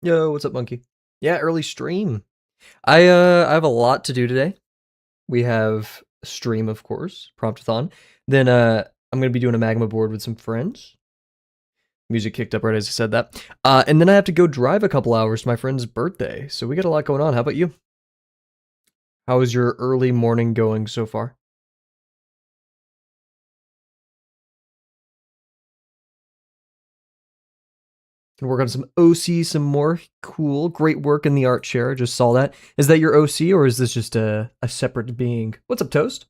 Yo, what's up, monkey? Yeah, early stream. I have a lot to do today. We have stream, of course, Promptathon. Then I'm gonna be doing a magma board with some friends. Music kicked up right as I said that. And then I have to go drive a couple hours to my friend's birthday. So we got a lot going on. How about you? How is your early morning going so far? Can work on some OC some more. Cool. Great work in the art share. I just saw that. Is that your OC or is this just a separate being? What's up, Toast?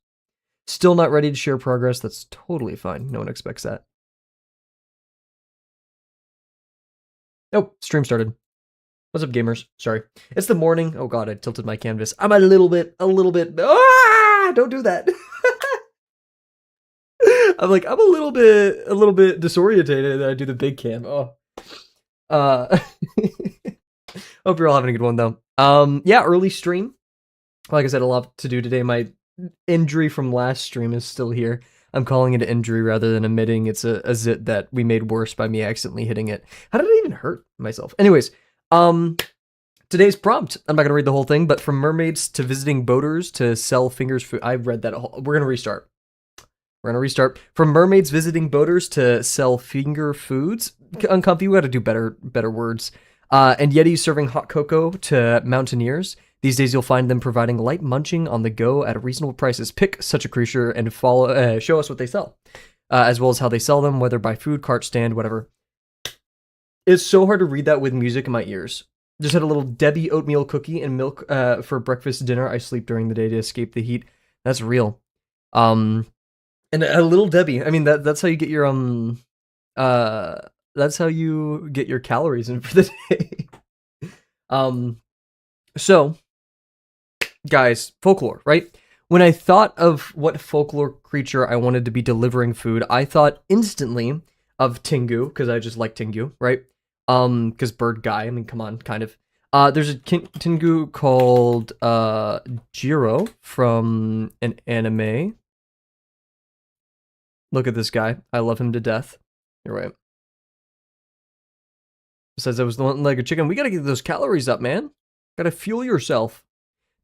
Still not ready to share progress. That's totally fine. No one expects that. Oh, stream started. What's up, gamers? Sorry. It's the morning. Oh god, I tilted my canvas. I'm a little bit. Don't do that. I'm a little bit disorientated and I do the big cam. Oh. Hope you're all having a good one though. Yeah, early stream. Like I said, a lot to do today. My injury from last stream is still here. I'm calling it an injury rather than admitting it's a zit that we made worse by me accidentally hitting it. How did I even hurt myself? Anyways, today's prompt. I'm not gonna read the whole thing, but from mermaids to visiting boaters to sell fingers food. I read that. We're gonna restart. From mermaids visiting boaters to sell finger foods. Uncomfy. We got to do better words. And yetis serving hot cocoa to mountaineers. These days you'll find them providing light munching on the go at reasonable prices. Pick such a creature and show us what they sell, as well as how they sell them, whether by food, cart stand, whatever. It's so hard to read that with music in my ears. Just had a little Debbie oatmeal cookie and milk for breakfast, dinner. I sleep during the day to escape the heat. That's real. And a little Debbie. I mean that's how you get your that's how you get your calories in for the day. So guys, folklore, right? When I thought of what folklore creature I wanted to be delivering food, I thought instantly of Tengu, because I just like Tengu, right? Because bird guy, I mean, come on, kind of. There's a Tengu called Jiro from an anime. Look at this guy. I love him to death. You're right. Says I was the one-legged chicken. We gotta get those calories up, man. Gotta fuel yourself.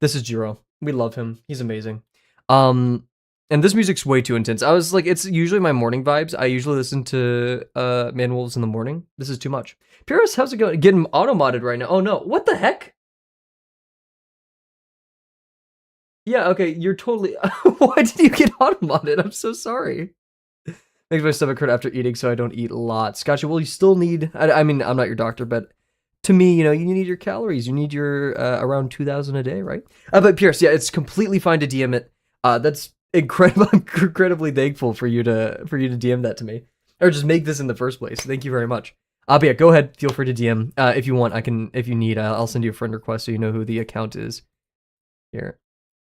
This is Jiro. We love him. He's amazing. And this music's way too intense. I was like, it's usually my morning vibes. I usually listen to Man Wolves in the morning. This is too much. Pyrrhus, how's it going? Getting auto-modded right now. Oh no, what the heck? Yeah, okay, you're totally... Why did you get auto-modded? I'm so sorry. Makes my stomach hurt after eating, so I don't eat lots. Gotcha, well, you still need... I mean, I'm not your doctor, but to me, you know, you need your calories. You need your around 2,000 a day, right? But Pierce, yeah, it's completely fine to DM it. That's incredible. I'm incredibly thankful for you to DM that to me, or just make this in the first place. Thank you very much. But yeah, go ahead. Feel free to DM if you want. I can, if you need. I'll send you a friend request so you know who the account is. Here,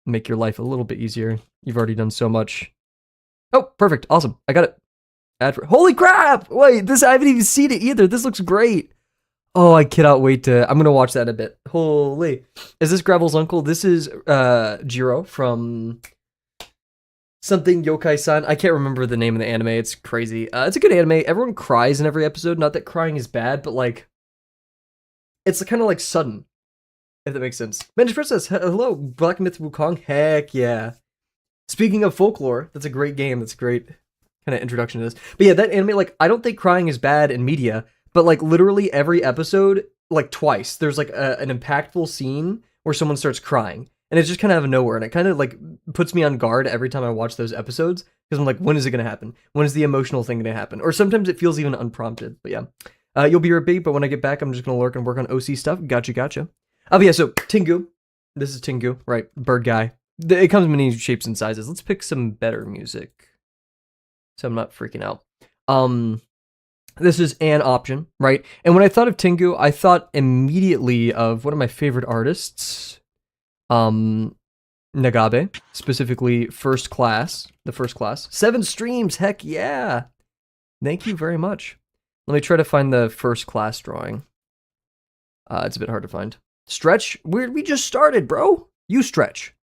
make your life a little bit easier. You've already done so much. Oh, perfect. Awesome. I got it. Holy crap! Wait, this I haven't even seen it either. This looks great. Oh, I cannot wait to... I'm going to watch that in a bit. Holy. Is this Gravel's uncle? This is Jiro from something Yokai-san. I can't remember the name of the anime. It's crazy. It's a good anime. Everyone cries in every episode. Not that crying is bad, but like... It's kind of like sudden. If that makes sense. Mantis Princess, hello. Black Myth Wukong. Heck yeah. Speaking of folklore, that's a great game. That's a great kind of introduction to this. But yeah, that anime, like, I don't think crying is bad in media. But like literally every episode, like twice, there's like an impactful scene where someone starts crying. And it's just kind of out of nowhere. And it kind of like puts me on guard every time I watch those episodes. Because I'm like, when is it going to happen? When is the emotional thing going to happen? Or sometimes it feels even unprompted. But yeah. You'll be right back, but when I get back, I'm just going to lurk and work on OC stuff. Gotcha. But yeah, so Tengu. This is Tengu, right? Bird guy. It comes in many shapes and sizes. Let's pick some better music, so I'm not freaking out. This is an option, right? And when I thought of Tengu, I thought immediately of one of my favorite artists, Nagabe, specifically First Class, the First Class. 7 streams, heck yeah! Thank you very much. Let me try to find the First Class drawing. It's a bit hard to find. Stretch? We just started, bro! You stretch.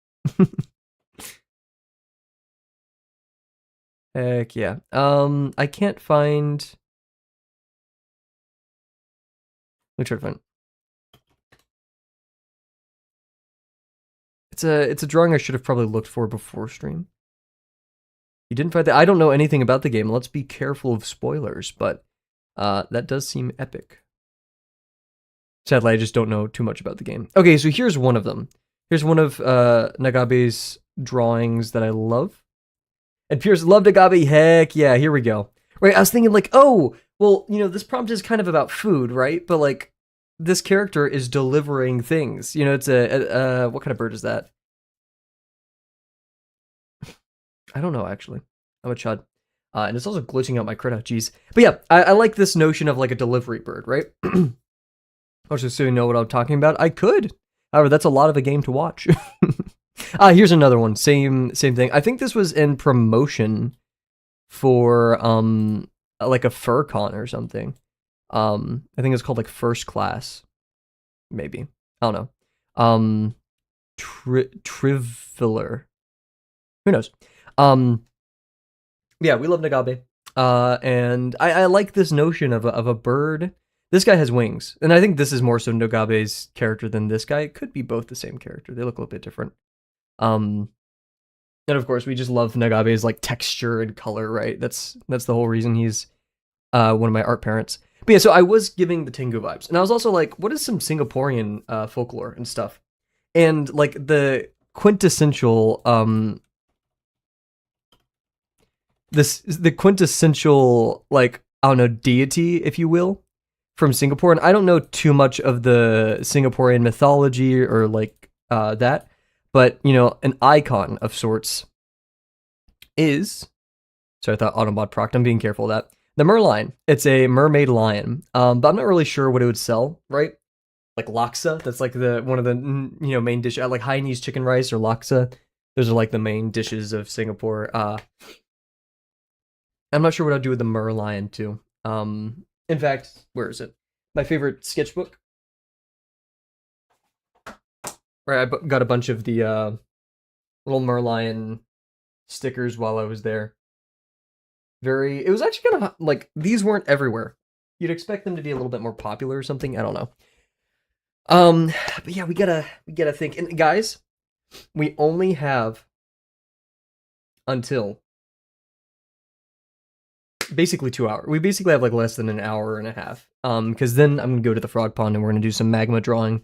Heck yeah. I can't find... Let me try to find... It's a drawing I should have probably looked for before stream. You didn't find that? I don't know anything about the game. Let's be careful of spoilers, but that does seem epic. Sadly, I just don't know too much about the game. Okay, so here's one of them. Here's one of Nagabe's drawings that I love. And Pierce loved Nagabe. Heck yeah, here we go. Right, I was thinking like, oh, well, you know, this prompt is kind of about food, right? But like, this character is delivering things. You know, it's what kind of bird is that? I don't know, actually. I'm a chud. And it's also glitching out my Krita, jeez. But yeah, I like this notion of like a delivery bird, right? Also, so you know what I'm talking about, I could. However, that's a lot of a game to watch. Here's another one, same thing. I think this was in promotion for like a FurCon or something. I think it's called like First Class, maybe. I don't know. Trivialer. Who knows? Yeah, we love Nagabe. And I like this notion of a bird. This guy has wings, and I think this is more so Nagabe's character than this guy. It could be both the same character. They look a little bit different. And of course, we just love Nagabe's like texture and color, right? That's the whole reason he's one of my art parents. But yeah, so I was giving the Tengu vibes, and I was also like, what is some Singaporean folklore and stuff? And like the quintessential the quintessential, like, I don't know, deity, if you will, from Singapore. And I don't know too much of the Singaporean mythology or like that, but you know, an icon of sorts is, so I thought Autobot proc, I'm being careful of that, the merlion. It's a mermaid lion, but I'm not really sure what it would sell, right? Like laksa, that's like one of the, you know, main dishes, like Hainanese chicken rice or laksa. Those are like the main dishes of Singapore. I'm not sure what I'd do with the merlion too. In fact, where is it? My favorite sketchbook. Right, I got a bunch of the little merlion stickers while I was there. It was actually kind of like, these weren't everywhere. You'd expect them to be a little bit more popular or something. I don't know. But yeah, we gotta think. And guys, we only have until basically 2 hours. We basically have like less than an hour and a half. Because then I'm gonna go to the frog pond and we're gonna do some magma drawing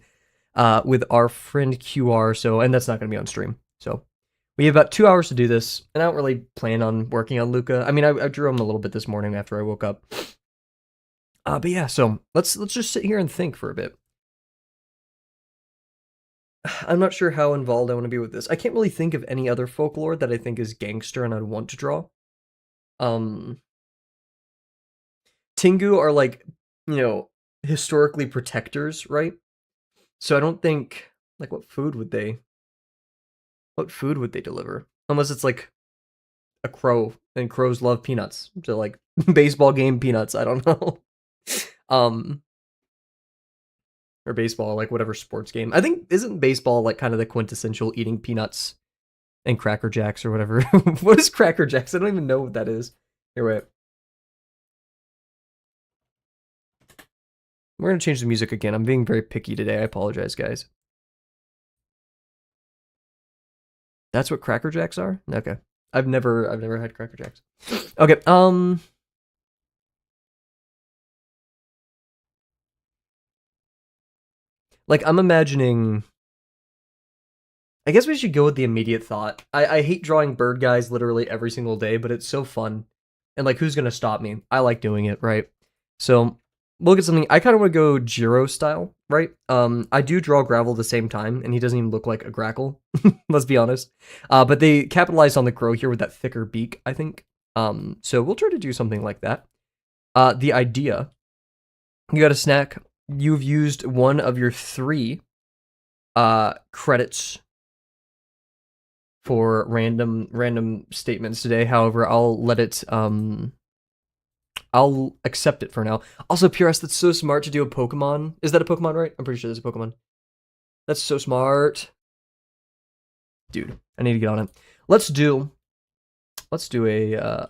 with our friend QR. So, and that's not gonna be on stream. So we have about 2 hours to do this, and I don't really plan on working on Luca. I mean, I drew him a little bit this morning after I woke up. But yeah, so let's just sit here and think for a bit. I'm not sure how involved I want to be with this. I can't really think of any other folklore that I think is gangster and I'd want to draw. Tengu are like, you know, historically protectors, right? So I don't think, like, what food would they deliver? Unless it's like a crow, and crows love peanuts. So like baseball game peanuts, I don't know. Or baseball, like whatever sports game. I think, isn't baseball like kind of the quintessential eating peanuts and Cracker Jacks or whatever? What is Cracker Jacks? I don't even know what that is. Here, wait. We're gonna change the music again. I'm being very picky today. I apologize, guys. That's what Cracker Jacks are? Okay. I've never had Cracker Jacks. Okay, like, I'm imagining, I guess we should go with the immediate thought. I hate drawing bird guys literally every single day, but it's so fun. And like, who's gonna stop me? I like doing it, right? So look at something. I kind of want to go Jiro style, right? I do draw Gravel at the same time, and he doesn't even look like a grackle. Let's be honest. But they capitalized on the crow here with that thicker beak, I think. So we'll try to do something like that. The idea, you got a snack. You've used one of your 3 credits for random statements today. However, I'll let it I'll accept it for now. Also, PRS, that's so smart to do a Pokemon. Is that a Pokemon, right? I'm pretty sure there's a Pokemon. That's so smart. Dude, I need to get on it. Let's do a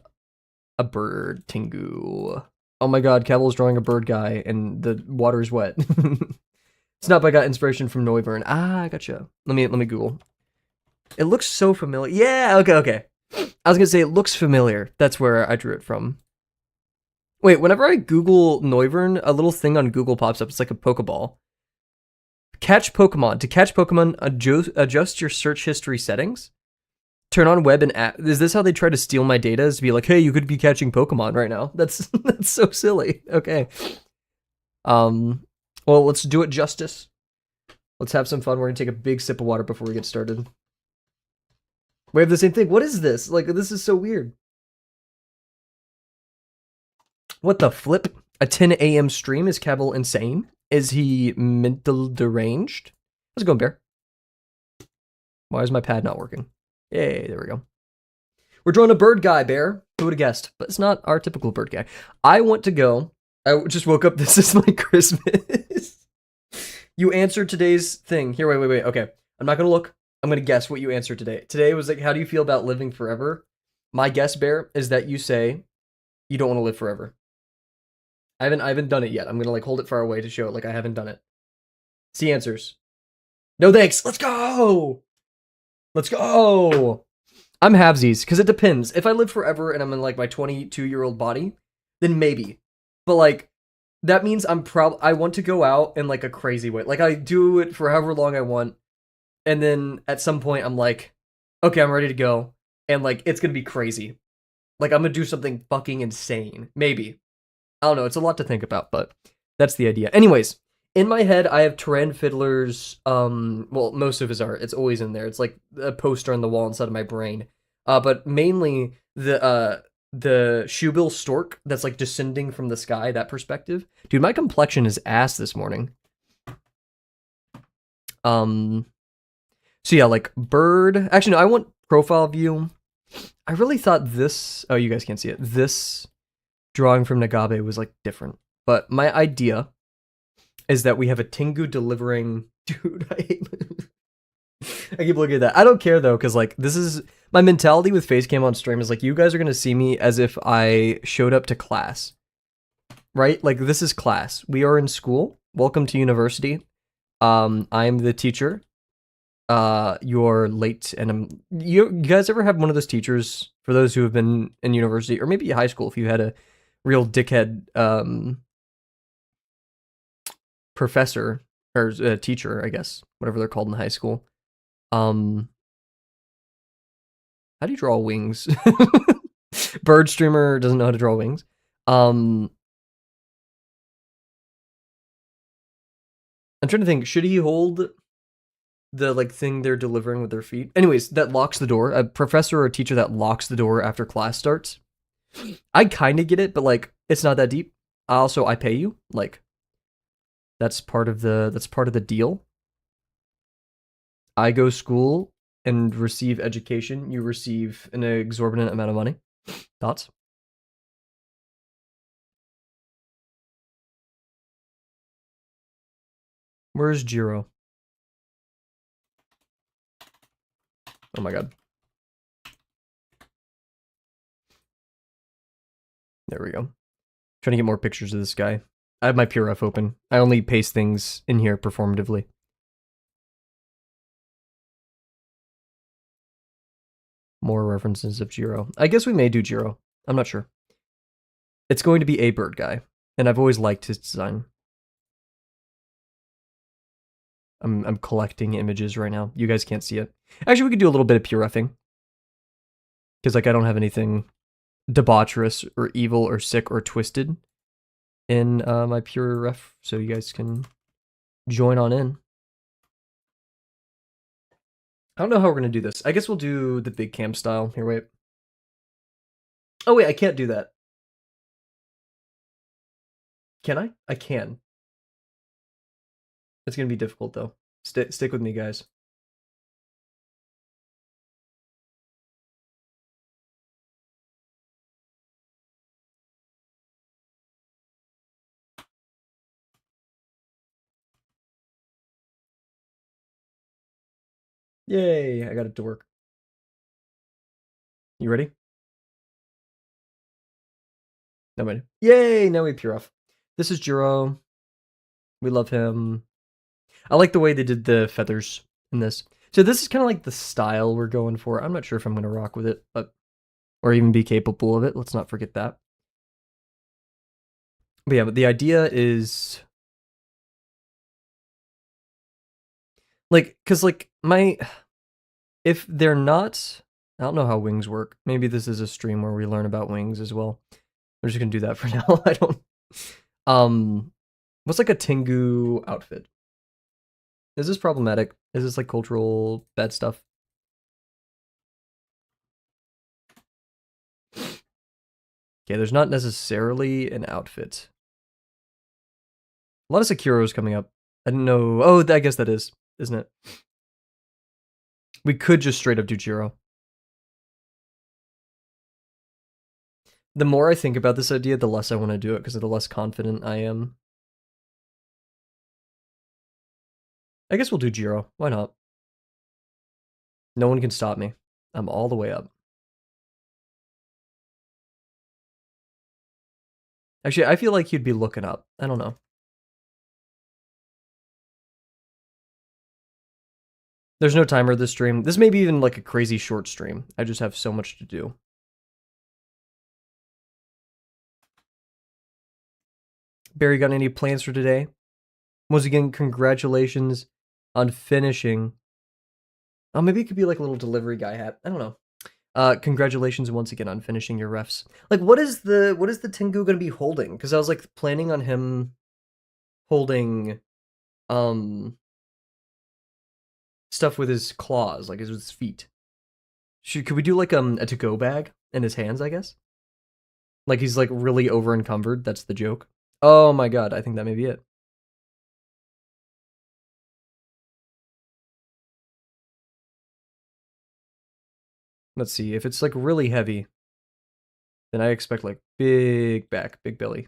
bird Tengu. Oh my god, Kavel's drawing a bird guy and the water is wet. It's not, but I got inspiration from Noivern. Ah, I gotcha. Let me Google. It looks so familiar. Yeah, okay. I was gonna say it looks familiar. That's where I drew it from. Wait, whenever I Google Noivern, a little thing on Google pops up. It's like a Pokeball. Catch Pokemon. To catch Pokemon, adjust your search history settings. Turn on web and app. Is this how they try to steal my data? Is to be like, hey, you could be catching Pokemon right now. That's so silly. Okay. Well, let's do it justice. Let's have some fun. We're gonna take a big sip of water before we get started. We have the same thing. What is this? Like, this is so weird. What the flip? A 10 a.m. stream? Is Kavel insane? Is he mental deranged? How's it going, Bear? Why is my pad not working? Yay, there we go. We're drawing a bird guy, Bear. Who would have guessed? But it's not our typical bird guy. I want to go. I just woke up. This is my Christmas. You answered today's thing. Here, wait. Okay. I'm not going to look. I'm going to guess what you answered today. Today was like, how do you feel about living forever? My guess, Bear, is that you say you don't want to live forever. I haven't done it yet. I'm going to like hold it far away to show it like I haven't done it. See answers. No thanks. Let's go. Let's go. I'm halvesies because it depends. If I live forever and I'm in like my 22-year-old body, then maybe. But like that means I want to go out in like a crazy way. Like I do it for however long I want. And then at some point I'm like, okay, I'm ready to go. And like it's going to be crazy. Like I'm going to do something fucking insane. Maybe. I don't know. It's a lot to think about, but that's the idea. Anyways, in my head, I have Turan Fiddler's, well, most of his art. It's always in there. It's like a poster on the wall inside of my brain. But mainly the shoebill stork that's like descending from the sky, that perspective. Dude, my complexion is ass this morning. So yeah, like bird. Actually, no, I want profile view. I really thought this, oh, you guys can't see it. This drawing from Nagabe was like different. But my idea is that we have a Tengu delivering. Dude, I keep looking at that. I don't care though, because like this is my mentality with Facecam on stream is like you guys are gonna see me as if I showed up to class, right? Like this is class. We are in school. Welcome to university. I'm the teacher. You're late, and you guys ever have one of those teachers? For those who have been in university or maybe high school, if you had a real dickhead professor or teacher, I guess, whatever they're called in high school. How do you draw wings? Bird streamer doesn't know how to draw wings. I'm trying to think. Should he hold the like thing they're delivering with their feet? Anyways, that locks the door. A professor or a teacher that locks the door after class starts. I kind of get it, but like it's not that deep. Also, I pay you. Like that's part of the deal. I go school and receive education. You receive an exorbitant amount of money. Thoughts? Where's Jiro? Oh my god. There we go. Trying to get more pictures of this guy. I have my PureF open. I only paste things in here performatively. More references of Jiro. I guess we may do Jiro. I'm not sure. It's going to be a bird guy, and I've always liked his design. I'm collecting images right now. You guys can't see it. Actually, we could do a little bit of PureFing. Because like I don't have anything debaucherous or evil or sick or twisted in my PureRef, so you guys can join on in. I don't know how we're going to do this. I guess we'll do the big cam style. Here, wait. Oh, wait, I can't do that. Can I? I can. It's going to be difficult, though. Stick with me, guys. Yay, I got it to work. You ready? No, ready. Yay, now we PureOff. This is Jiro. We love him. I like the way they did the feathers in this. So this is kind of like the style we're going for. I'm not sure if I'm going to rock with it, but or even be capable of it. Let's not forget that. But yeah, but the idea is like, cause like if they're not, I don't know how wings work. Maybe this is a stream where we learn about wings as well. I'm just gonna do that for now. I don't. What's like a Tengu outfit? Is this problematic? Is this like cultural bad stuff? Okay, there's not necessarily an outfit. A lot of Sekiros coming up. I didn't know. Oh, I guess that is, isn't it? We could just straight up do Jiro. The more I think about this idea, the less I want to do it because the less confident I am. I guess we'll do Jiro. Why not? No one can stop me. I'm all the way up. Actually, I feel like you'd be looking up. I don't know. There's no timer this stream. This may be even like a crazy short stream. I just have so much to do. Barry, got any plans for today? Once again, congratulations on finishing. Oh, maybe it could be like a little delivery guy hat. I don't know. Congratulations once again on finishing your refs. Like, what is the Tengu gonna be holding? Because I was like planning on him holding stuff with his claws, like his feet. Could we do like a to-go bag in his hands, I guess? Like he's like really over encumbered, that's the joke. Oh my god, I think that may be it. Let's see, if it's like really heavy, then I expect like big back, big belly.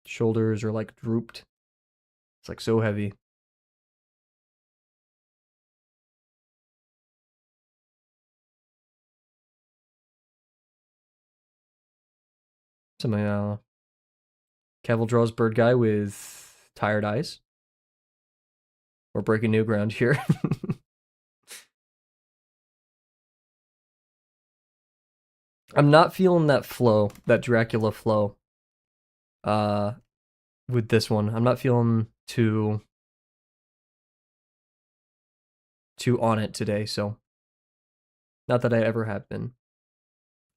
Shoulders are like drooped. It's like so heavy. Something, Kavel draws bird guy with tired eyes. We're breaking new ground here. I'm not feeling that flow, that Dracula flow. With this one, I'm not feeling too on it today, so not that I ever have been.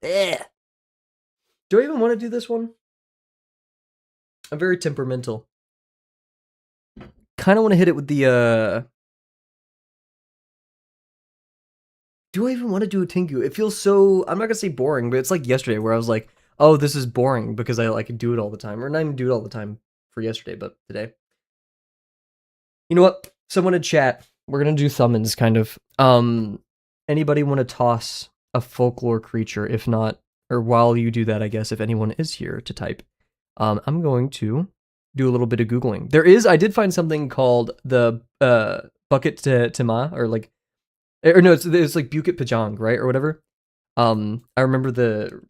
Eh. Do I even want to do this one? I'm very temperamental. Kind of want to hit it with the do I even want to do a Tengu? It feels so, I'm not gonna say boring, but it's like yesterday where I was like, oh, this is boring because I like do it all the time. Or not even do it all the time for yesterday, but today. You know what? Someone in chat, we're gonna do thumbins, kind of. Anybody want to toss a folklore creature? If not, or while you do that, I guess, if anyone is here to type, I'm going to do a little bit of Googling. I did find something called the bucket to ma, or like, or no, it's like Bukit Pajang, right, or whatever. I remember the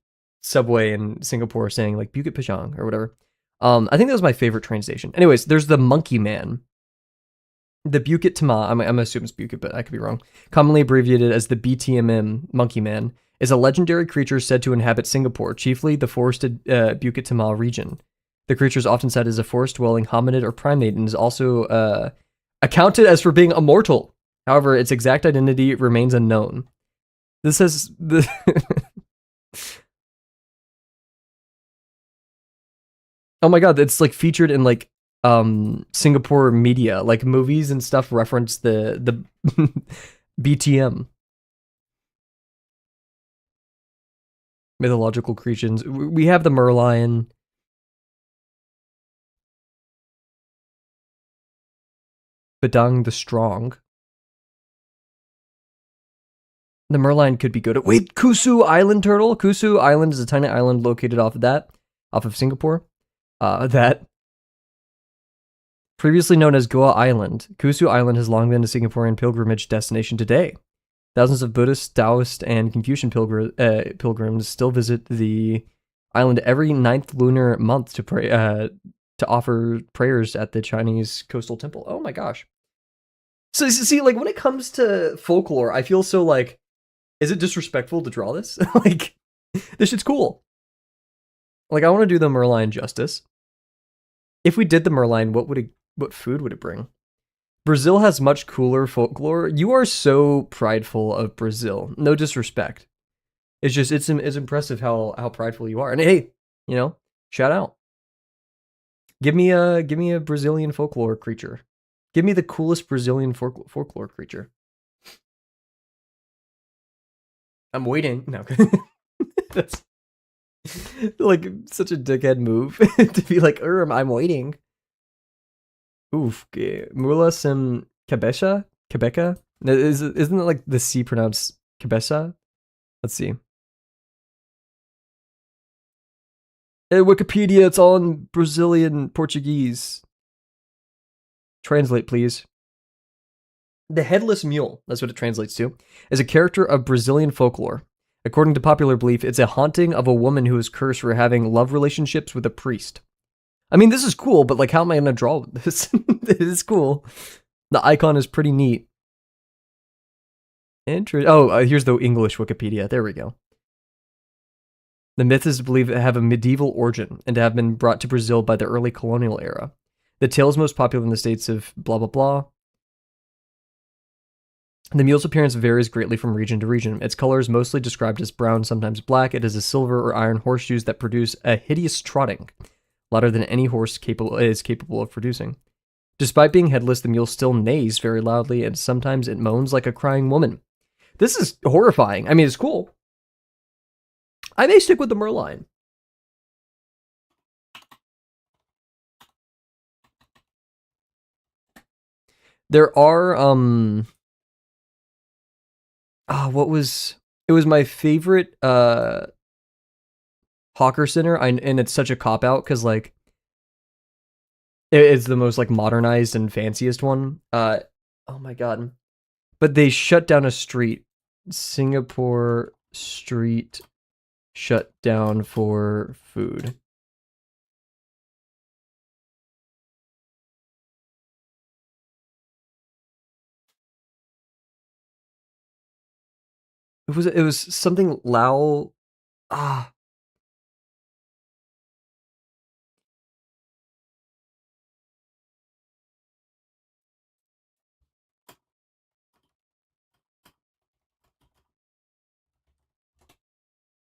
subway in Singapore saying like Bukit Pajang or whatever. I think that was my favorite train station. Anyways, there's the Monkey Man. The Bukit Tama, I'm assuming it's Bukit, but I could be wrong. Commonly abbreviated as the BTMM, Monkey Man, is a legendary creature said to inhabit Singapore, chiefly the forested Bukit Tama region. The creature is often said as a forest-dwelling hominid or primate and is also accounted as for being immortal. However, its exact identity remains unknown. This says the oh my god, it's like featured in like Singapore media, like movies and stuff reference the BTM. Mythological creatures. We have the Merlion. Badang the Strong. The Merlion could be good. Wait, Kusu Island turtle? Kusu Island is a tiny island located off of Singapore. That previously known as Goa Island, Kusu Island has long been a Singaporean pilgrimage destination today. Thousands of Buddhist, Taoist, and Confucian pilgrims still visit the island every 9th lunar month to pray to offer prayers at the Chinese coastal temple. Oh my gosh. So see, like when it comes to folklore, I feel so like, is it disrespectful to draw this? Like, this shit's cool. Like, I want to do the Merlion justice. If we did the Merlion, what food would it bring? Brazil has much cooler folklore. You are so prideful of Brazil. No disrespect. It's just it's impressive how prideful you are. And hey, you know, shout out. Give me a Brazilian folklore creature. Give me the coolest Brazilian folklore creature. I'm waiting. No. That's like such a dickhead move to be like, I'm waiting. Oof. Mula sem cabeça? Quebeca? Isn't it like the C pronounced cabeça? Let's see. Hey, Wikipedia, it's all in Brazilian Portuguese. Translate, please. The headless mule, that's what it translates to, is a character of Brazilian folklore. According to popular belief, it's a haunting of a woman who is cursed for having love relationships with a priest. I mean, this is cool, but like, how am I going to draw this? It is cool. The icon is pretty neat. Here's the English Wikipedia. There we go. The myth is believed to have a medieval origin and to have been brought to Brazil by the early colonial era. The tale is most popular in the states of blah, blah, blah. The mule's appearance varies greatly from region to region. Its color is mostly described as brown, sometimes black. It has a silver or iron horseshoes that produce a hideous trotting, louder than any horse is capable of producing. Despite being headless, the mule still neighs very loudly, and sometimes it moans like a crying woman. This is horrifying. I mean, it's cool. I may stick with the Merlion. There are, it was my favorite, Hawker Center, and it's such a cop-out, because, like, it's the most, like, modernized and fanciest one. Oh my god. But they shut down a street. Singapore street shut down for food. It was something Lao.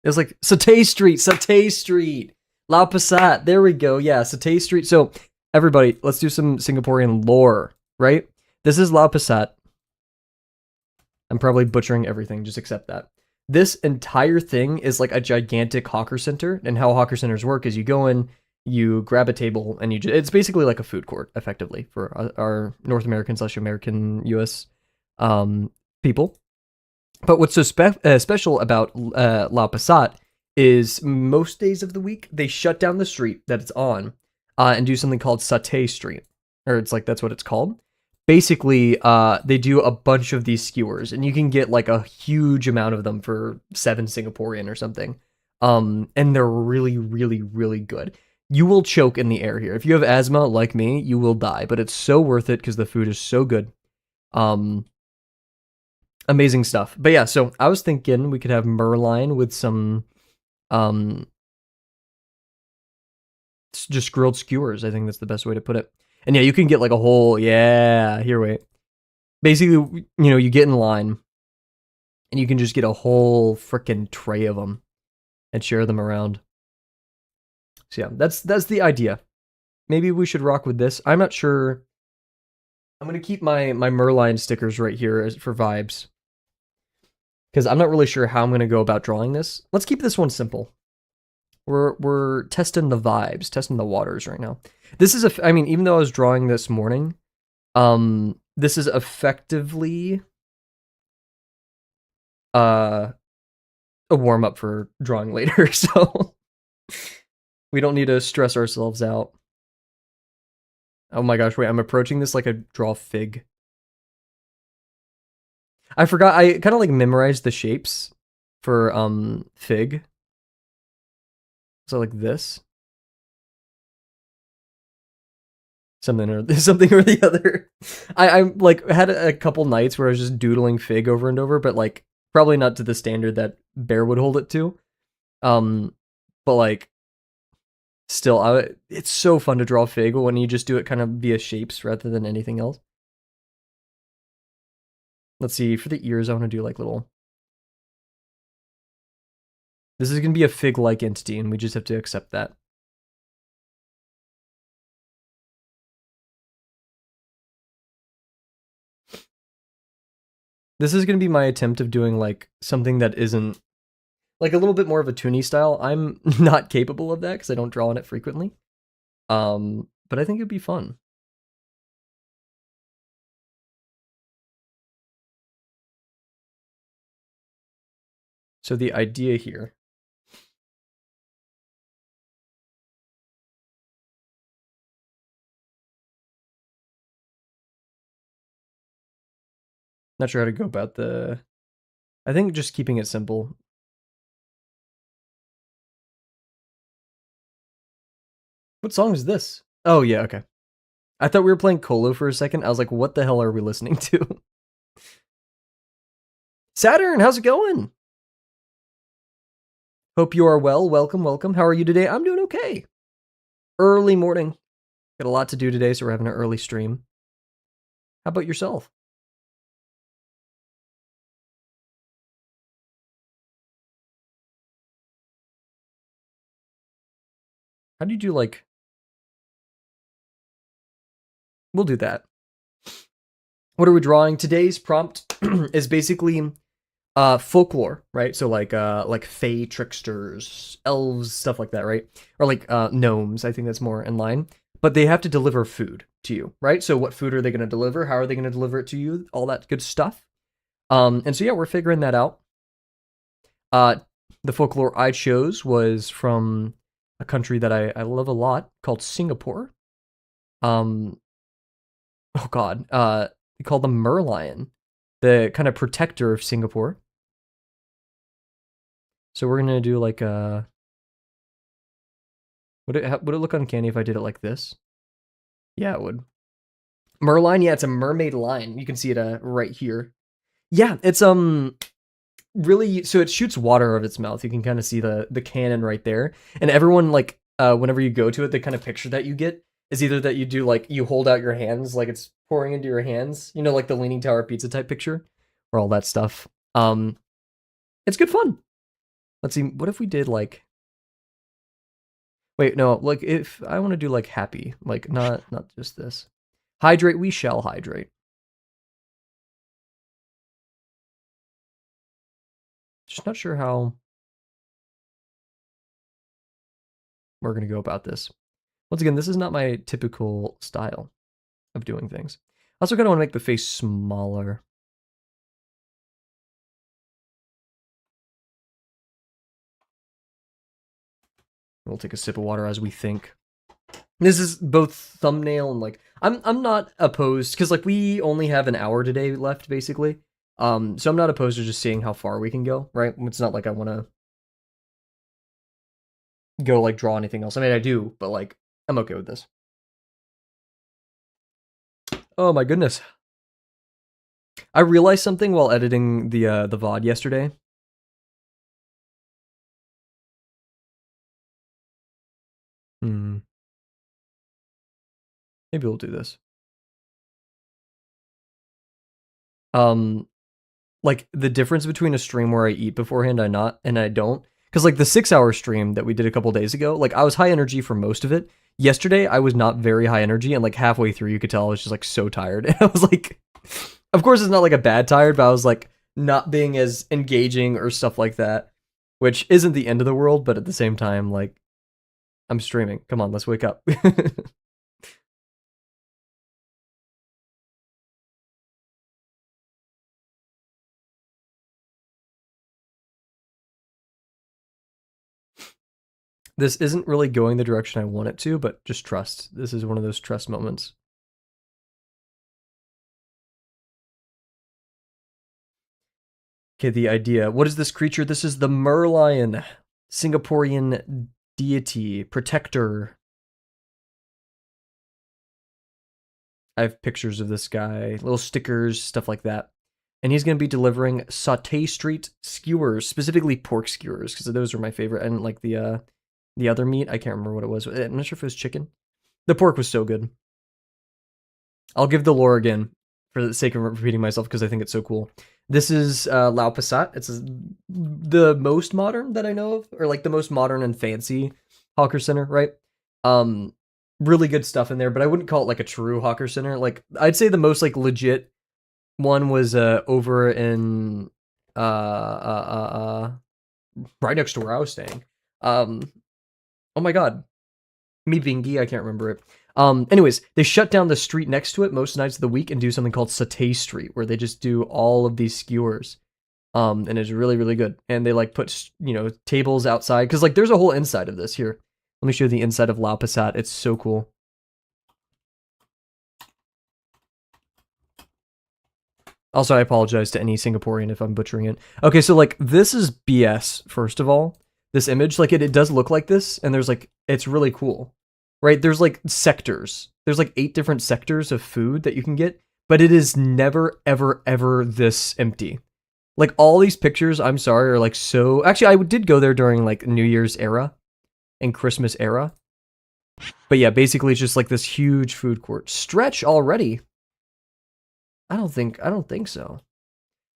It was like Satay Street, Lau Passat. There we go. Yeah, Satay Street. So everybody, let's do some Singaporean lore, right? This is Lau Passat. I'm probably butchering everything. Just accept that. This entire thing is like a gigantic hawker center, and how hawker centers work is you go in, you grab a table, and it's basically like a food court, effectively, for our North American / American US people. But what's so special about Lau Passat is most days of the week, they shut down the street that it's on and do something called Satay Street. Or it's like, that's what it's called. Basically, they do a bunch of these skewers, and you can get like a huge amount of them for 7 Singaporean or something. And they're really, really, really good. You will choke in the air here. If you have asthma like me, you will die, but it's so worth it because the food is so good. Amazing stuff. But yeah, so I was thinking we could have Merlion with some just grilled skewers. I think that's the best way to put it. And yeah, you can get like a whole, here, wait. Basically, you get in line and you can just get a whole freaking tray of them and share them around. So yeah, that's the idea. Maybe we should rock with this. I'm not sure. I'm going to keep my Merlion stickers right here for vibes, because I'm not really sure how I'm going to go about drawing this. Let's keep this one simple. We're testing the vibes, testing the waters right now. This is I mean, even though I was drawing this morning, this is effectively a warm up for drawing later, so we don't need to stress ourselves out. Oh my gosh, wait, I'm approaching this like a draw fig. I forgot, I kind of like memorized the shapes for fig. So like this. Something or something or the other. I'm like had a couple nights where I was just doodling fig over and over, but like probably not to the standard that Bear would hold it to. Um, but like still, it's so fun to draw fig when you just do it kind of via shapes rather than anything else. Let's see, for the ears, I want to do like little. This is gonna be a fig-like entity, and we just have to accept that. This is gonna be my attempt of doing like something that isn't like a little bit more of a toony style. I'm not capable of that because I don't draw on it frequently. But I think it'd be fun. So the idea here. Not sure how to go about the. I think just keeping it simple. What song is this? Oh yeah, okay. I thought we were playing Colo for a second. I was like, what the hell are we listening to? Saturn, how's it going? Hope you are well. Welcome, welcome. How are you today? I'm doing okay. Early morning. Got a lot to do today, so we're having an early stream. How about yourself? How do you do like... We'll do that. What are we drawing? Today's prompt is basically folklore, right? So like fae tricksters, elves, stuff like that, right? Or like gnomes. I think that's more in line. But they have to deliver food to you, right? So what food are they going to deliver? How are they going to deliver it to you? All that good stuff. And so yeah, we're figuring that out. The folklore I chose was from a country that I love a lot called Singapore. Oh God, they call them Merlion, the kind of protector of Singapore. So we're gonna do like a. Would it look uncanny if I did it like this? Yeah, it would. Merlion, yeah, it's a mermaid lion. You can see it right here. Yeah, it's really, so it shoots water out of its mouth. You can kind of see the cannon right there. And everyone like whenever you go to it, the kind of picture that you get is either that you do like you hold out your hands like it's pouring into your hands, you know, like the Leaning Tower Pizza type picture or all that stuff. It's good fun. Let's see, what if we did like wait, no, like if I want to do like happy, like not just this. Hydrate, we shall hydrate. Just not sure how we're going to go about this. Once again, this is not my typical style of doing things. I also kind of want to make the face smaller. We'll take a sip of water as we think. This is both thumbnail and like I'm not opposed because like we only have an hour today left basically. So I'm not opposed to just seeing how far we can go, right? It's not like I want to go like draw anything else. I mean I do, but like I'm okay with this. Oh my goodness. I realized something while editing the VOD yesterday. Maybe we'll do this. Like the difference between a stream where I eat beforehand and I don't. Because like the 6-hour stream that we did a couple days ago, like I was high energy for most of it. Yesterday I was not very high energy, and like halfway through you could tell I was just like so tired. And I was like, of course it's not like a bad tired, but I was like not being as engaging or stuff like that, which isn't the end of the world, but at the same time, like I'm streaming. Come on, let's wake up. This isn't really going the direction I want it to, but just trust. This is one of those trust moments. Okay, the idea. What is this creature? This is the Merlion, Singaporean deity, protector. I have pictures of this guy, little stickers, stuff like that. And he's going to be delivering Sauté Street skewers, specifically pork skewers, because those are my favorite. And like the other meat, I can't remember what it was. I'm not sure if it was chicken. The pork was so good. I'll give the lore again for the sake of repeating myself because I think it's so cool. This is Lau Passat. It's the most modern that I know of, or like the most modern and fancy Hawker Center, right? Really good stuff in there, but I wouldn't call it like a true Hawker Center. Like I'd say the most like legit one was over in right next to where I was staying. Oh my god, Bingy, I can't remember it. Anyways, they shut down the street next to it most nights of the week and do something called Sauté Street, where they just do all of these skewers. And it's really, really good. And they like put, tables outside. Cause like there's a whole inside of this here. Let me show you the inside of Lau Passat. It's so cool. Also, I apologize to any Singaporean if I'm butchering it. Okay, so like this is BS, first of all. This image, like it does look like this, and there's like, it's really cool. Right? There's like sectors. There's like 8 different sectors of food that you can get, but it is never, ever, ever this empty. Like all these pictures, I'm sorry, are like so... Actually, I did go there during like New Year's era and Christmas era. But yeah, basically it's just like this huge food court. Stretch already? I don't think so.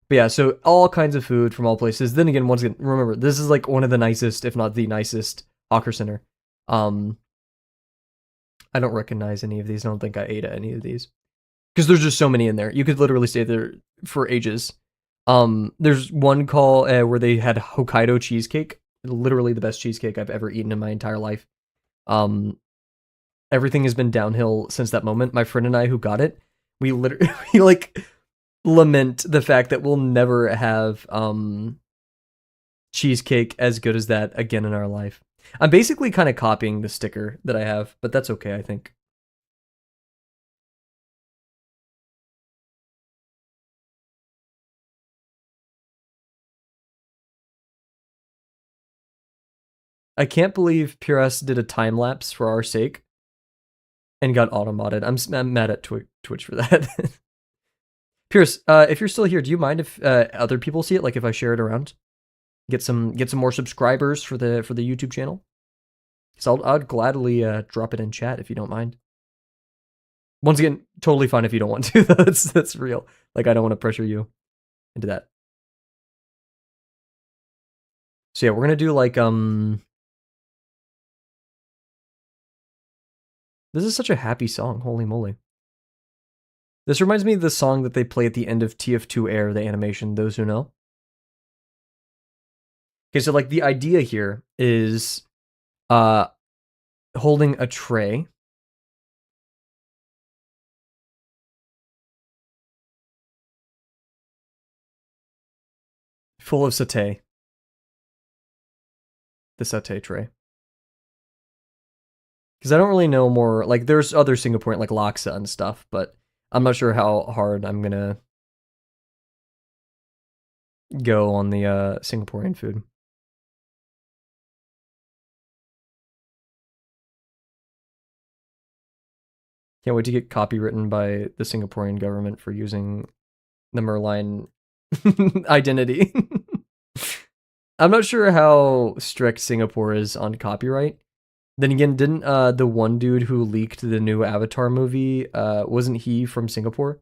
But yeah, so all kinds of food from all places. Then again, once again, remember, this is like one of the nicest, if not the nicest, Hawker Center. I don't recognize any of these. I don't think I ate at any of these. Because there's just so many in there. You could literally stay there for ages. There's one call where they had Hokkaido cheesecake. Literally the best cheesecake I've ever eaten in my entire life. Everything has been downhill since that moment. My friend and I who got it, we literally we like lament the fact that we'll never have cheesecake as good as that again in our life. I'm basically kind of copying the sticker that I have, but that's okay, I think. I can't believe Pures did a time lapse for our sake and got auto-modded. I'm mad at Twitch for that. Pierce, if you're still here, do you mind if other people see it? Like if I share it around, get some more subscribers for the YouTube channel. So I'd gladly drop it in chat if you don't mind. Once again, totally fine if you don't want to. That's real. Like I don't want to pressure you into that. So yeah, we're gonna do like This is such a happy song. Holy moly. This reminds me of the song that they play at the end of TF2 Air, the animation, those who know. Okay, so like the idea here is holding a tray. Full of satay. The satay tray. Because I don't really know more, like there's other Singaporean, like laksa and stuff, but I'm not sure how hard I'm gonna go on the Singaporean food. Can't wait to get copywritten by the Singaporean government for using the Merline identity. I'm not sure how strict Singapore is on copyright. Then again, didn't the one dude who leaked the new Avatar movie, wasn't he from Singapore?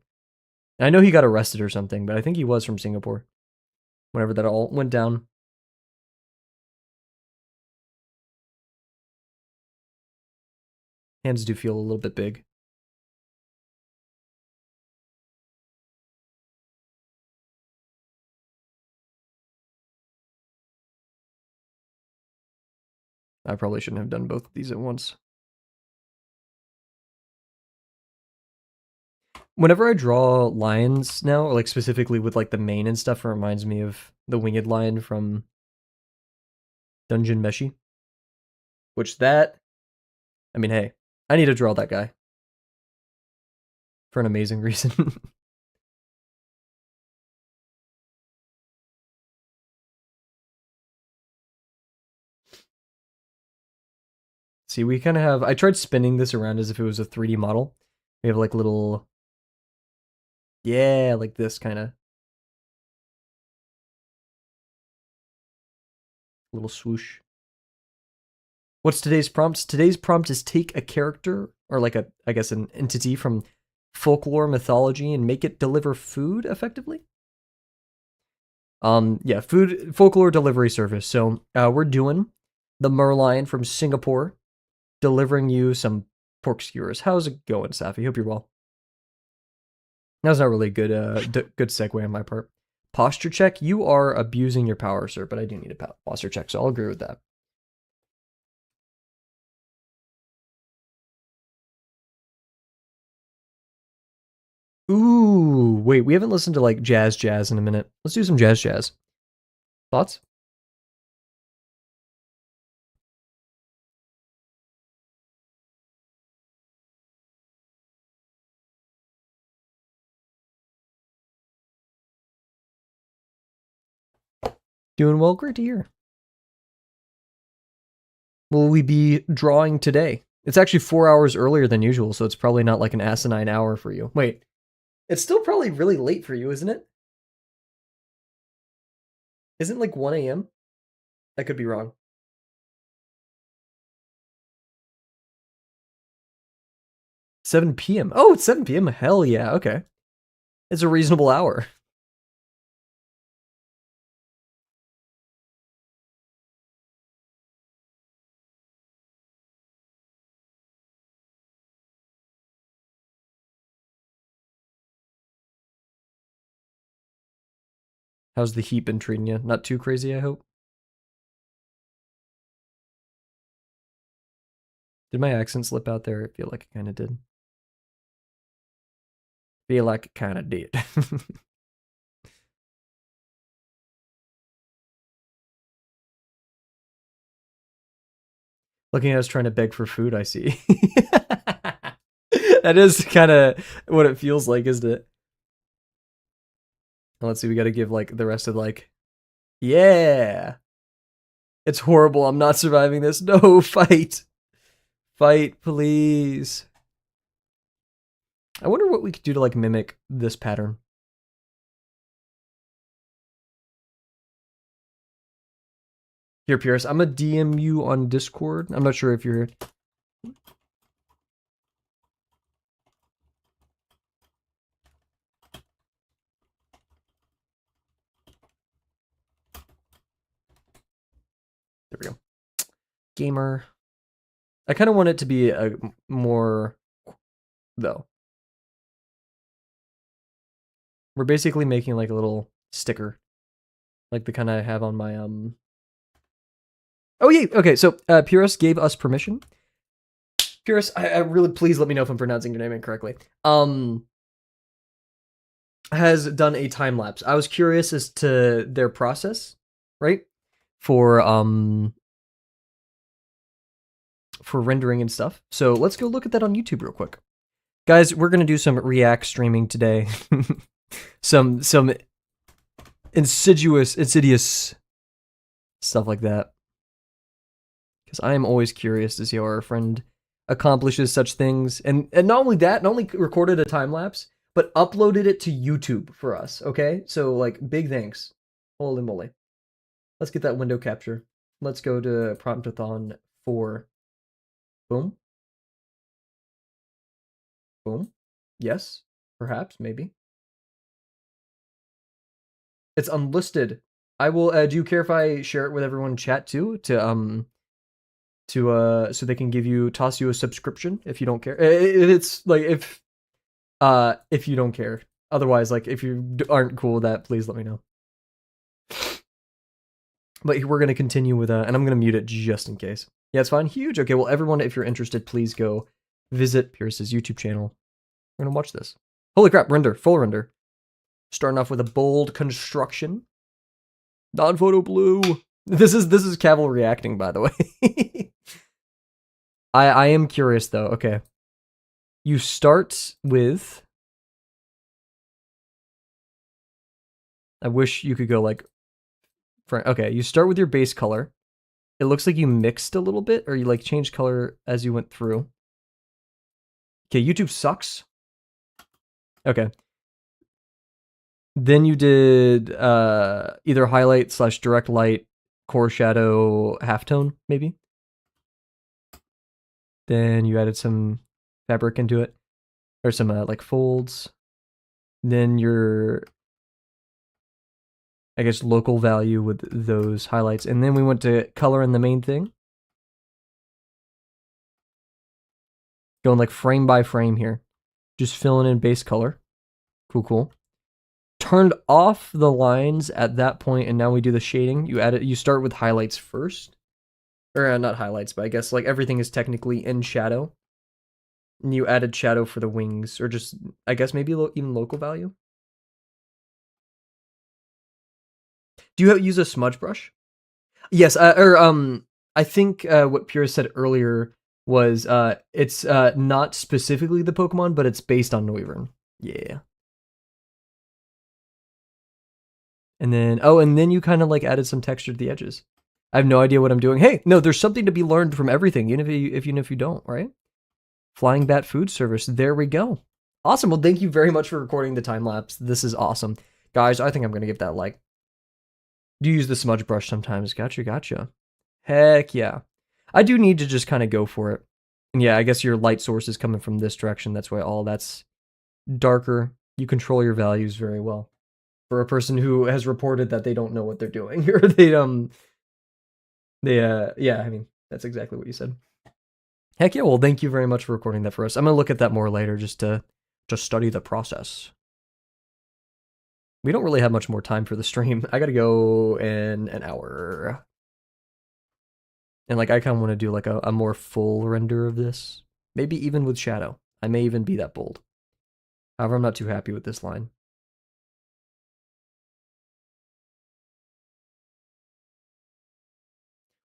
And I know he got arrested or something, but I think he was from Singapore. Whenever that all went down. Hands do feel a little bit big. I probably shouldn't have done both of these at once. Whenever I draw lions now, or like specifically with like the mane and stuff, it reminds me of the winged lion from Dungeon Meshi. Which that, I mean, hey, I need to draw that guy. For an amazing reason. See, we kind of have, I tried spinning this around as if it was a 3D model. We have like little Yeah, like this kind of little swoosh. What's today's prompt? Today's prompt is take a character or like a, I guess, an entity from folklore mythology and make it deliver food effectively. Yeah, food folklore delivery service. So we're doing the Merlion from Singapore, delivering you some pork skewers. How's it going, Safi? Hope you're well. That was not really a good, good segue on my part. Posture check. You are abusing your power, sir, but I do need a posture check, so I'll agree with that. Ooh, wait, we haven't listened to like jazz in a minute. Let's do some jazz. Thoughts? Doing well, great to hear. Will we be drawing today? It's actually 4 hours earlier than usual, so it's probably not like an asinine hour for you. Wait, it's still probably really late for you, isn't it? Isn't it like 1 a.m.? I could be wrong. 7 p.m. Oh, it's 7 p.m. Hell yeah, okay. It's a reasonable hour. How's the heat been treating you? Not too crazy, I hope. Did my accent slip out there? I feel like it kind of did. Feel like it kind of did. Looking at us trying to beg for food, I see. That is kind of what it feels like, isn't it? Let's see, we got to give like the rest of like, yeah. It's horrible. I'm not surviving this. No, fight. Fight, please. I wonder what we could do to like mimic this pattern. Here, Pierce, I'm gonna DM you on Discord. I'm not sure if you're. There we go. Gamer. I kind of want it to be a more, though. We're basically making like a little sticker, like the kind I have on my Oh yeah, okay. So Pyrrhus gave us permission. Pyrrhus, I really please let me know if I'm pronouncing your name incorrectly. Has done a time lapse. I was curious as to their process, right? For rendering and stuff. So let's go look at that on YouTube real quick. Guys, we're gonna do some React streaming today. some insidious stuff like that. Because I am always curious to see how our friend accomplishes such things. And not only that, not only recorded a time lapse, but uploaded it to YouTube for us, okay? So, like, big thanks. Holy moly. Let's get that window capture. Let's go to Promptathon 4. Boom. Boom. Yes. Perhaps. Maybe. It's unlisted. I will, do you care if I share it with everyone in chat too? So they can toss you a subscription if you don't care. It's like if you don't care. Otherwise, like if you aren't cool with that, please let me know. But we're gonna continue with and I'm gonna mute it just in case. Yeah, it's fine. Huge. Okay, well, everyone, if you're interested, please go visit Pierce's YouTube channel. We're gonna watch this. Holy crap! Render, full render. Starting off with a bold construction. Non-photo blue. This is Kavel reacting, by the way. I am curious though. Okay, you start with. I wish you could go like. Okay, you start with your base color. It looks like you mixed a little bit, or you like changed color as you went through. Okay, YouTube sucks. Okay, Then you did either highlight slash direct light, core shadow, halftone, maybe. Then you added some fabric into it, or some like folds. Then your, I guess, local value with those highlights. And then we went to color in the main thing. Going like frame by frame here. Just filling in base color. Cool, cool. Turned off the lines at that point, and now we do the shading. You start with highlights first. Or not highlights, but I guess like everything is technically in shadow. And you added shadow for the wings, or just, I guess maybe even local value. Do you use a smudge brush? Yes, I think what Pura said earlier was it's not specifically the Pokemon, but it's based on Noivern. Yeah. And then you kind of like added some texture to the edges. I have no idea what I'm doing. Hey, no, there's something to be learned from everything, even if you don't, right? Flying Bat Food Service. There we go. Awesome. Well, thank you very much for recording the time lapse. This is awesome. Guys, I think I'm going to give that like. Do you use the smudge brush sometimes? Gotcha. Heck yeah. I do need to just kind of go for it. And yeah, I guess your light source is coming from this direction. That's why all that's darker. You control your values very well. For a person who has reported that they don't know what they're doing. Or yeah, I mean, that's exactly what you said. Heck yeah, well, thank you very much for recording that for us. I'm going to look at that more later just to study the process. We don't really have much more time for the stream. I got to go in an hour. And like, I kind of want to do like a more full render of this. Maybe even with shadow. I may even be that bold. However, I'm not too happy with this line.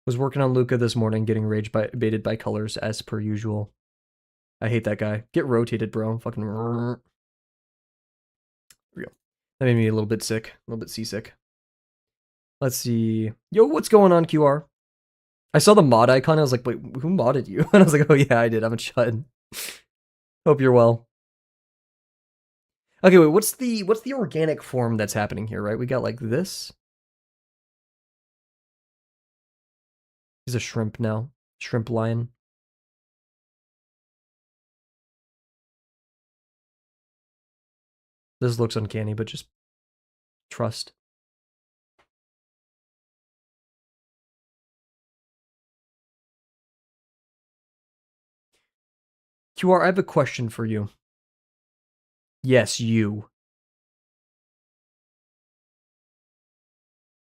Was working on Luca this morning, getting baited by colors as per usual. I hate that guy. Get rotated, bro. Fucking. There we go. That made me a little bit sick, a little bit seasick. Let's see. Yo, what's going on, QR? I saw the mod icon. I was like, wait, who modded you? And I was like, oh yeah, I did. I'm a chud. Hope you're well. Okay, wait. What's the organic form that's happening here? Right, we got like this. He's a shrimp now. Shrimp lion. This looks uncanny, but just trust. QR, I have a question for you. Yes, you.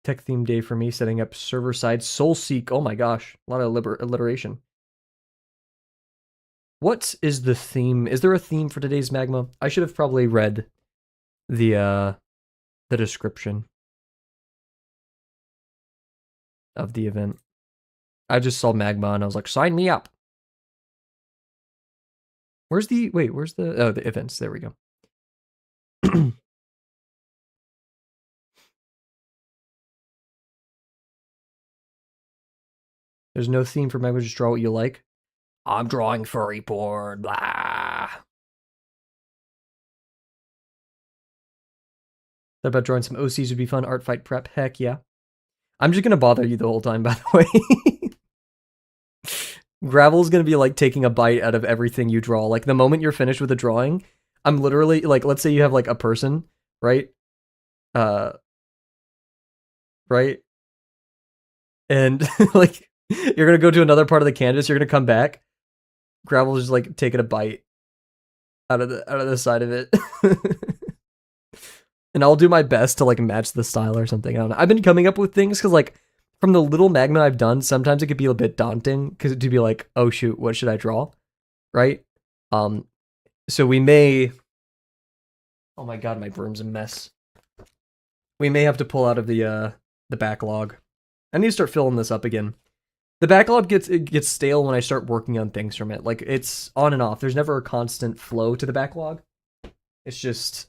Tech theme day for me, setting up server-side Soulseek. Oh my gosh, a lot of alliteration. What is the theme? Is there a theme for today's Magma? I should have probably read the description of the event. I just saw Magma and I was like, sign me up. Where's the events? There we go. There's no theme for Magma, just draw what you like. I'm drawing furry porn, blah. Thought about drawing some OCs would be fun, art fight prep, heck yeah. I'm just gonna bother you the whole time, by the way. Gravel's gonna be like taking a bite out of everything you draw. Like the moment you're finished with a drawing, I'm literally like, let's say you have like a person, right? Right? And like you're gonna go to another part of the canvas, you're gonna come back. Gravel's just like taking a bite out of the side of it. And I'll do my best to like match the style or something. I don't know. I've been coming up with things because like from the little Magma I've done, sometimes it could be a bit daunting because to be like, oh shoot, what should I draw? Right? So we may. Oh my god, my broom's a mess. We may have to pull out of the backlog. I need to start filling this up again. The backlog gets stale when I start working on things from it. Like it's on and off. There's never a constant flow to the backlog. It's just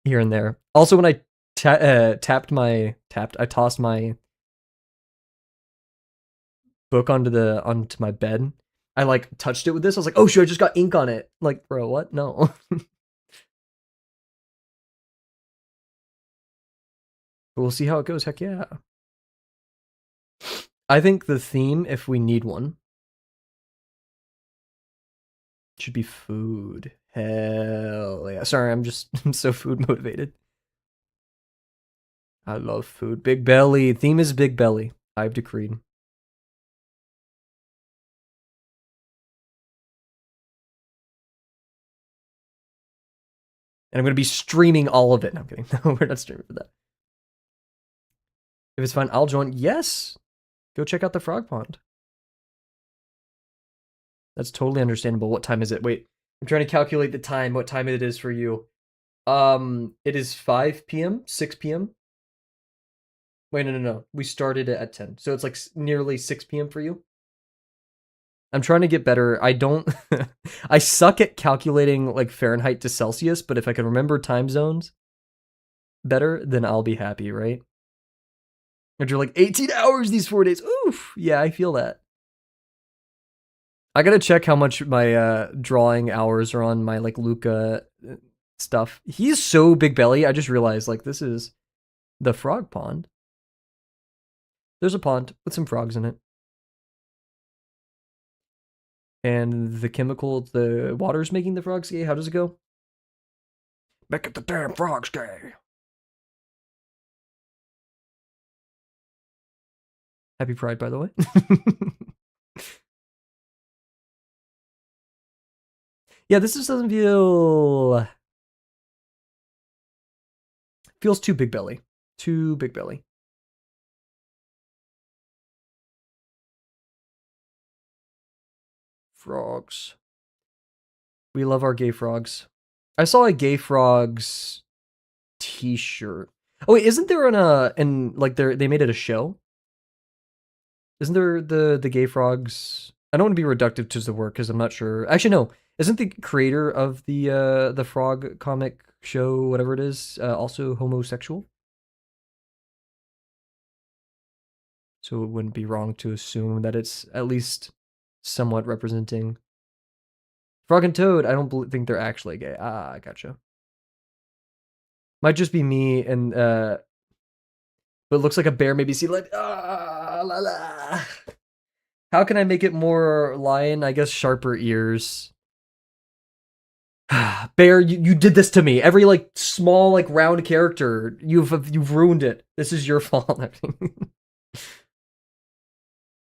here and there. Also, when I tossed my book onto my bed, I like touched it with this. I was like, oh shoot, I just got ink on it. Like, bro, what? No. But we'll see how it goes. Heck yeah. I think the theme, if we need one, should be food. Hell yeah. Sorry, I'm so food motivated. I love food. Big belly. Theme is big belly. I've decreed. And I'm going to be streaming all of it. No, I'm kidding. No, we're not streaming for that. If it's fun, I'll join. Yes. Go check out the frog pond. That's totally understandable. What time is it? Wait, I'm trying to calculate the time. What time it is for you? It is 5 p.m., 6 p.m. Wait, no. We started it at 10. So it's like nearly 6 p.m. for you. I'm trying to get better. I don't I suck at calculating like Fahrenheit to Celsius, but if I can remember time zones better, then I'll be happy, right? And you're like 18 hours these 4 days. Oof. Yeah, I feel that. I gotta check how much my drawing hours are on my like Luca stuff. He's so big belly. I just realized like this is the frog pond. There's a pond with some frogs in it. And the chemical the water's making the frogs gay. How does it go? Make it the damn frogs gay. Happy Pride, by the way. Yeah, this just doesn't feel... Feels too big belly. Too big belly. Frogs. We love our gay frogs. I saw a gay frogs t-shirt. Oh wait, isn't there they made it a show? Isn't there the gay frogs? I don't want to be reductive to the work because I'm not sure. Actually, no. Isn't the creator of the frog comic show, whatever it is, also homosexual? So it wouldn't be wrong to assume that it's at least somewhat representing. Frog and Toad, I don't think they're actually gay. Ah, I gotcha. Might just be me and but it looks like a bear. Maybe see like la la. How can I make it more lion? I guess sharper ears. Bear, you did this to me. Every like small like round character, you've ruined it. This is your fault.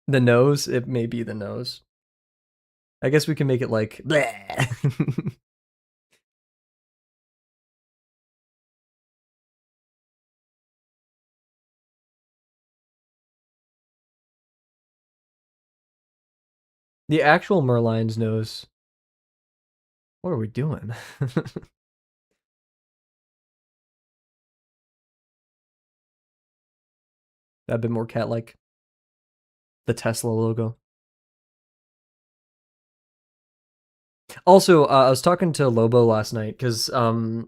The nose, it may be the nose. I guess we can make it like bleh. The actual Merline's nose. What are we doing? A bit more cat-like. The Tesla logo. Also, I was talking to Lobo last night because there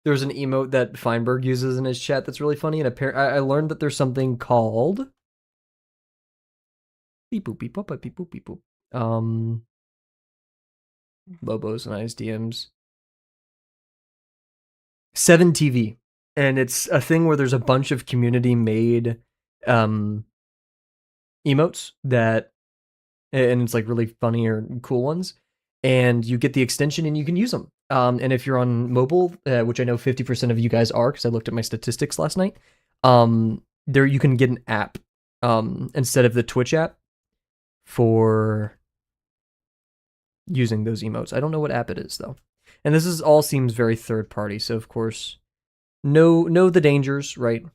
was an emote that Feinberg uses in his chat that's really funny, and I learned that there's something called beep boop beep boop beep boop beep boop. Lobo's nice DMs. 7TV, and it's a thing where there's a bunch of community-made emotes that, and it's like really funny or cool ones, and you get the extension and you can use them. And if you're on mobile, which I know 50% of you guys are, because I looked at my statistics last night, there you can get an app instead of the Twitch app for using those emotes. I don't know what app it is though. And this is all seems very third party, so of course, know the dangers, right?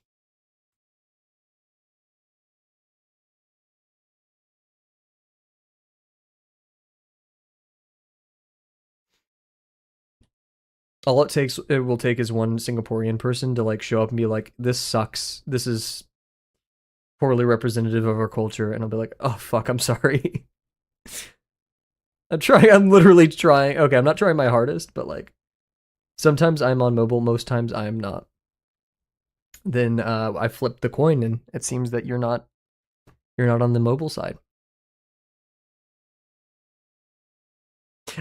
All it will take is one Singaporean person to like show up and be like, "This sucks. This is poorly representative of our culture," and I'll be like, "Oh fuck, I'm sorry." I'm literally trying. Okay, I'm not trying my hardest, but like, sometimes I'm on mobile, most times I am not. Then I flip the coin, and it seems that you're not on the mobile side.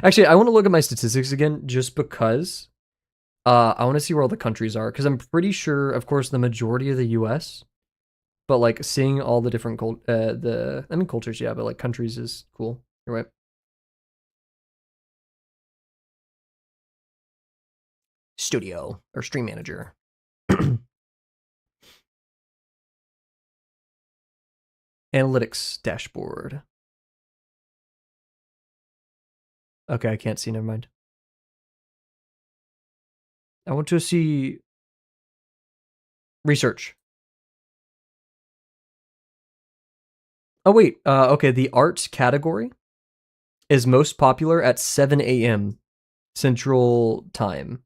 Actually, I want to look at my statistics again, just because I want to see where all the countries are because I'm pretty sure, of course, the majority of the U.S. But like seeing all the different cultures, yeah, but like countries is cool. You're right. Studio or stream manager. Analytics dashboard. Okay, I can't see. Never mind. I want to see research. Oh wait. Okay. The arts category is most popular at 7 a.m. Central Time.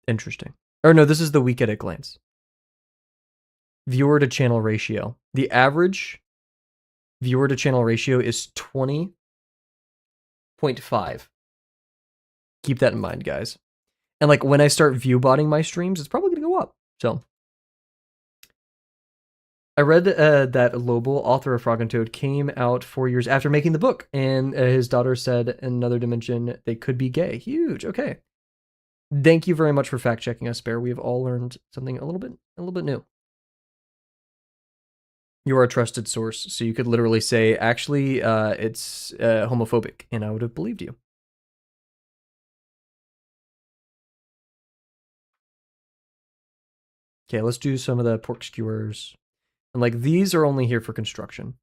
Interesting. Or no, this is the week at a glance. Viewer to channel ratio. The average viewer to channel ratio is 20.5. Keep that in mind, guys. And like when I start view botting my streams, it's probably gonna go up. So I read that Lobel, author of Frog and Toad, came out 4 years after making the book, and his daughter said in another dimension they could be gay. Huge. Okay. Thank you very much for fact checking us, Bear. We have all learned something a little bit new. You are a trusted source, so you could literally say, actually, it's homophobic, and I would have believed you. Okay, let's do some of the pork skewers. And like these are only here for construction.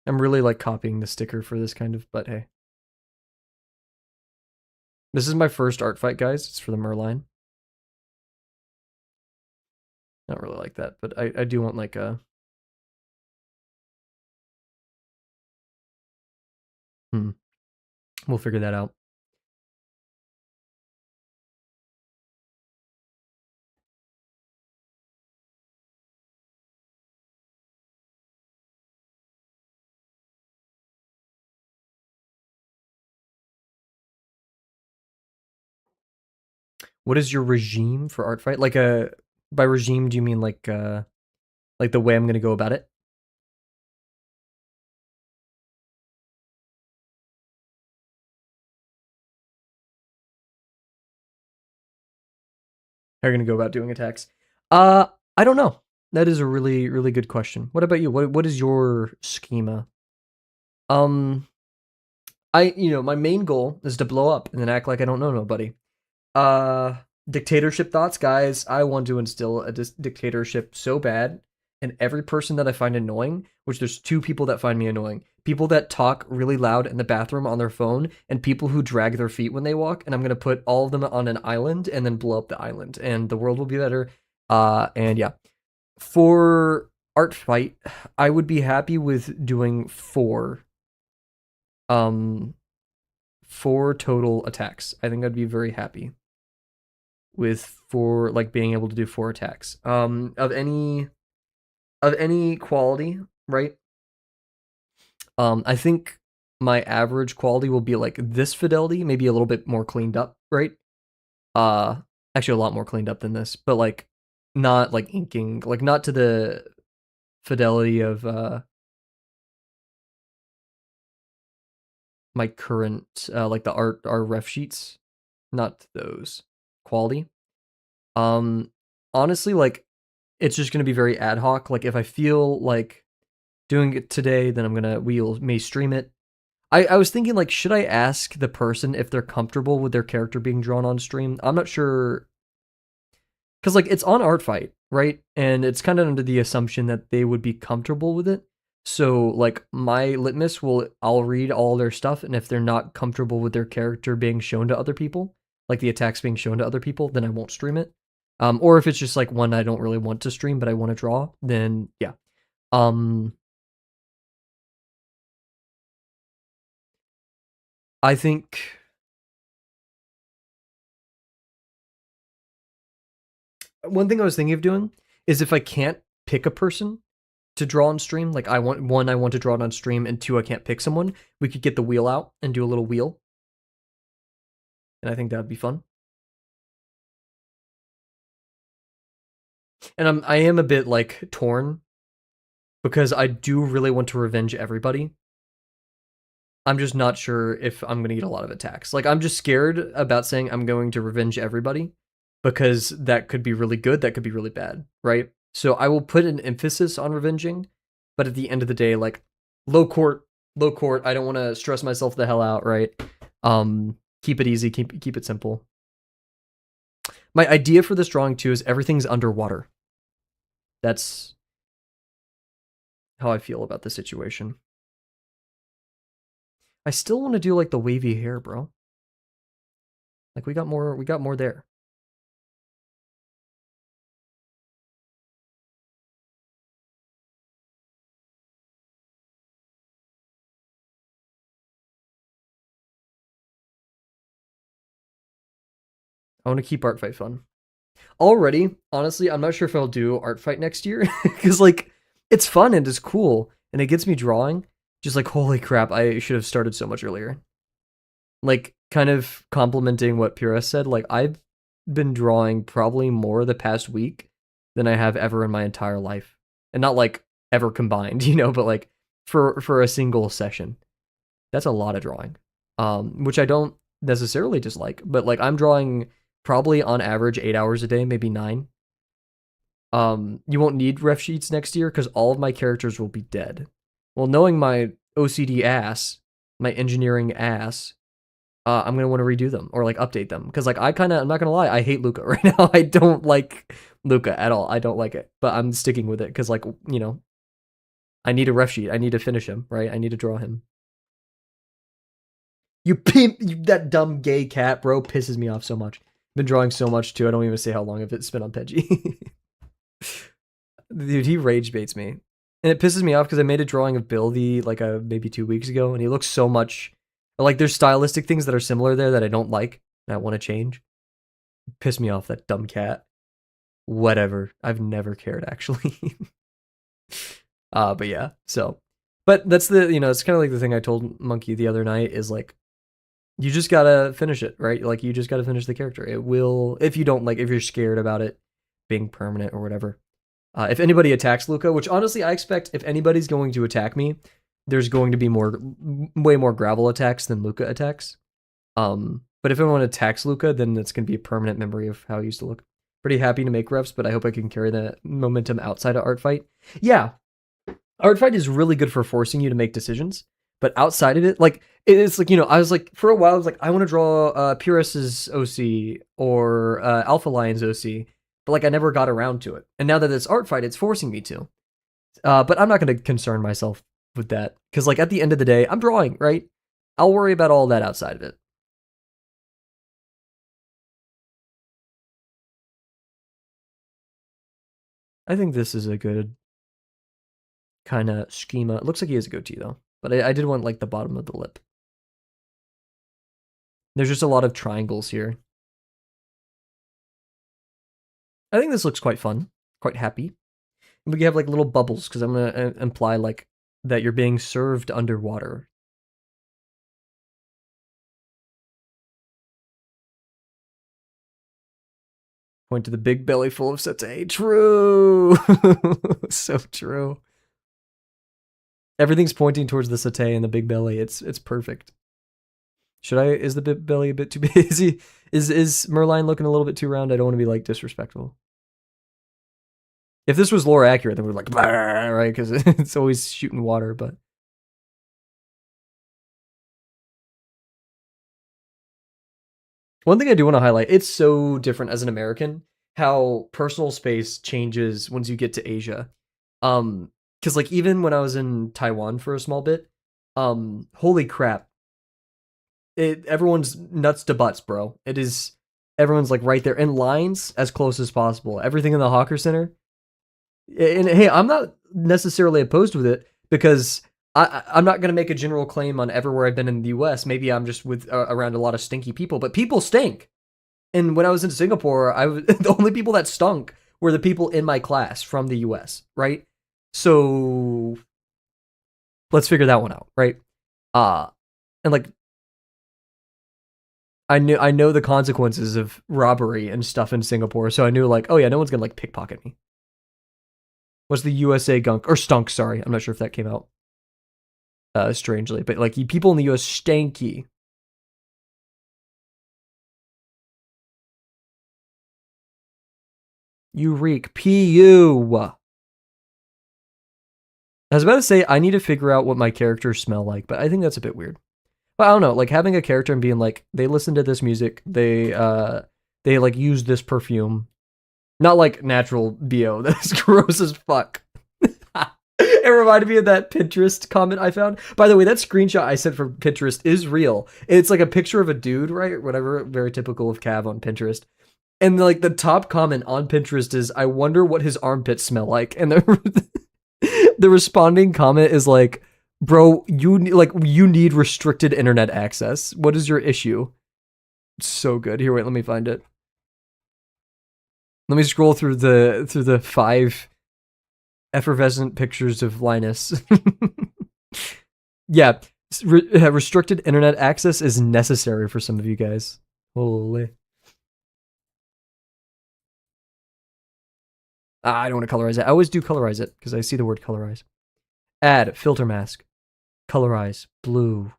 I'm really like copying the sticker for this kind of, but hey. This is my first art fight, guys. It's for the Merline. Not really like that, but I do want like a... We'll figure that out. What is your regime for art fight? Like a... By regime, do you mean like the way I'm gonna go about it? How are you gonna go about doing attacks? I don't know. That is a really, really good question. What about you? What is your schema? Um, my main goal is to blow up and then act like I don't know nobody. Dictatorship thoughts, guys. I want to instill a dictatorship so bad, and every person that I find annoying, which there's two people that find me annoying: people that talk really loud in the bathroom on their phone, and people who drag their feet when they walk. And I'm gonna put all of them on an island and then blow up the island, and the world will be better. And yeah, for art fight, I would be happy with doing um, 4 total attacks. I think I'd be very happy with like being able to do 4 attacks. Of any quality, right? I think my average quality will be like this fidelity, maybe a little bit more cleaned up, right? Uh Actually a lot more cleaned up than this, but like not like inking, like not to the fidelity of my current like the our ref sheets, not those quality. Honestly, like it's just gonna be very ad hoc. Like if I feel like doing it today, then may stream it. I was thinking like, should I ask the person if they're comfortable with their character being drawn on stream? I'm not sure, because like it's on Art Fight, right? And it's kind of under the assumption that they would be comfortable with it. So like my litmus I'll read all their stuff, and if they're not comfortable with their character being shown to other people, like the attacks being shown to other people, then I won't stream it. Or if it's just like one I don't really want to stream but I want to draw, then yeah. I think one thing I was thinking of doing is if I can't pick a person to draw on stream, like I want to draw it on stream, and 2, I can't pick someone, we could get the wheel out and do a little wheel. And I think that would be fun. And I am a bit like torn because I do really want to revenge everybody. I'm just not sure if I'm going to get a lot of attacks. Like, I'm just scared about saying I'm going to revenge everybody because that could be really good, that could be really bad, right? So I will put an emphasis on revenging, but at the end of the day, like, low court, low court. I don't want to stress myself the hell out, right? Keep it easy, keep it simple. My idea for this drawing too is everything's underwater. That's how I feel about the situation. I still want to do like the wavy hair, bro. Like we got more there. I want to keep art fight fun. Already, honestly, I'm not sure if I'll do art fight next year because like it's fun and it's cool and it gets me drawing. Just like holy crap, I should have started so much earlier. Like kind of complimenting what Pura said. Like I've been drawing probably more the past week than I have ever in my entire life, and not like ever combined, but like for a single session. That's a lot of drawing, which I don't necessarily dislike, but like I'm drawing probably on average 8 hours a day, maybe 9. You won't need ref sheets next year because all of my characters will be dead. Well, knowing my OCD ass, my engineering ass, I'm gonna want to redo them or like update them because like I'm not gonna lie, I hate Luca right now. I don't like Luca at all. I don't like it, but I'm sticking with it because like I need a ref sheet. I need to finish him, right? I need to draw him. You pimp, that dumb gay cat, bro, pisses me off so much. Been drawing so much too. I don't even say how long of it's been on Pidgey. Dude, he rage baits me, and it pisses me off because I made a drawing of Bill maybe 2 weeks ago, and he looks so much like there's stylistic things that are similar there that I don't like and I want to change. Piss me off, that dumb cat. Whatever. I've never cared actually. But yeah. So, but that's it's kind of like the thing I told Monkey the other night is like you just gotta finish it, right? Like you just gotta finish the character. It will, if you don't like, if you're scared about it being permanent or whatever. If anybody attacks Luca, which honestly I expect if anybody's going to attack me, there's going to be way more gravel attacks than Luca attacks. But if anyone attacks Luca, then it's gonna be a permanent memory of how he used to look. Pretty happy to make refs, but I hope I can carry that momentum outside of art fight. Yeah, art fight is really good for forcing you to make decisions. But outside of it, like it's like I was like for a while I was like I want to draw Purus's OC or Alpha Lion's OC, but like I never got around to it. And now that it's art fight, it's forcing me to. But I'm not going to concern myself with that because like at the end of the day, I'm drawing, right? I'll worry about all that outside of it. I think this is a good kind of schema. It looks like he has a goatee though, but I did want like the bottom of the lip. There's just a lot of triangles here. I think this looks quite fun, quite happy. We have like little bubbles because I'm gonna imply like that you're being served underwater. Point to the big belly full of satay. True, so true. Everything's pointing towards the satay and the big belly. It's perfect. Should I? Is the big belly a bit too big? Is Merline looking a little bit too round? I don't want to be like disrespectful. If this was lore accurate, then we're like, right? Because it's always shooting water. But one thing I do want to highlight, it's so different as an American how personal space changes once you get to Asia. Because like even when I was in Taiwan for a small bit, holy crap, everyone's nuts to butts, bro. It is everyone's like right there in lines as close as possible. Everything in the Hawker Center. And hey, I'm not necessarily opposed with it because I'm not going to make a general claim on everywhere I've been in the U.S. Maybe I'm just with around a lot of stinky people, but people stink. And when I was in Singapore, the only people that stunk were the people in my class from the U.S. Right? So let's figure that one out, right? And like I know the consequences of robbery and stuff in Singapore, so I knew like, oh yeah, no one's gonna like pickpocket me. Was the USA gunk or stunk? Sorry, I'm not sure if that came out strangely, but like people in the US stanky. You reek. Pu. I was about to say I need to figure out what my characters smell like, but I think that's a bit weird. But I don't know, like having a character and being like, they listen to this music, they like use this perfume. Not like natural BO. That's gross as fuck. It reminded me of that Pinterest comment I found. By the way, that screenshot I sent from Pinterest is real. It's like a picture of a dude, right? Whatever, very typical of Cav on Pinterest. And like the top comment on Pinterest is, "I wonder what his armpits smell like." And the responding comment is like, "Bro, you need restricted internet access. What is your issue?" It's so good. Here, wait, let me find it. Let me scroll through the 5 effervescent pictures of Linus. Yeah, restricted internet access is necessary for some of you guys. Holy. I don't want to colorize it. I always do colorize it because I see the word colorize. Add filter mask. Colorize blue.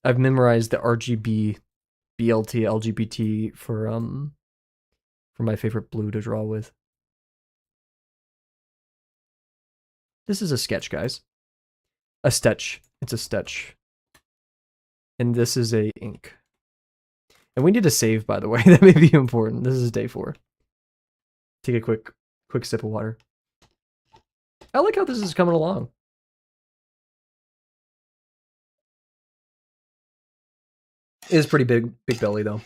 I've memorized the RGB, BLT, LGBT for my favorite blue to draw with. This is a sketch, guys. A sketch. It's a sketch. And this is a ink. And we need to save, by the way. That may be important. This is day 4. Take a quick sip of water. I like how this is coming along. It is pretty big belly, though.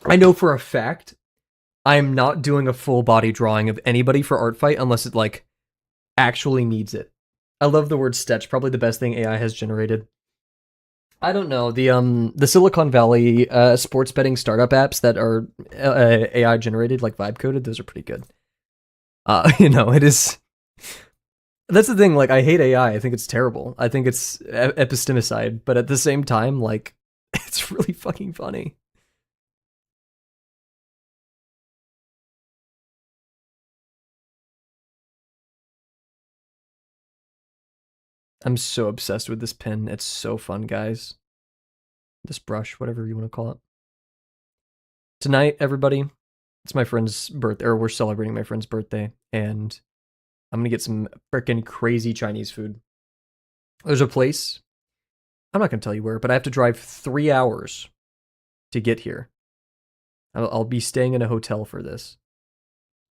I know for a fact I'm not doing a full body drawing of anybody for Art Fight unless it, like, actually needs it. I love the word sketch. Probably the best thing AI has generated. I don't know, the Silicon Valley sports betting startup apps that are AI generated, like vibe coded, those are pretty good. You know, it is. That's the thing. Like, I hate AI. I think it's terrible. I think it's epistemicide, but at the same time, like, it's really fucking funny. I'm so obsessed with this pen. It's so fun, guys. This brush, whatever you want to call it. Tonight, everybody, it's my friend's birthday, or we're celebrating my friend's birthday, and I'm gonna get some freaking crazy Chinese food. There's a place, I'm not gonna tell you where, but I have to drive 3 hours to get here. I'll be staying in a hotel for this,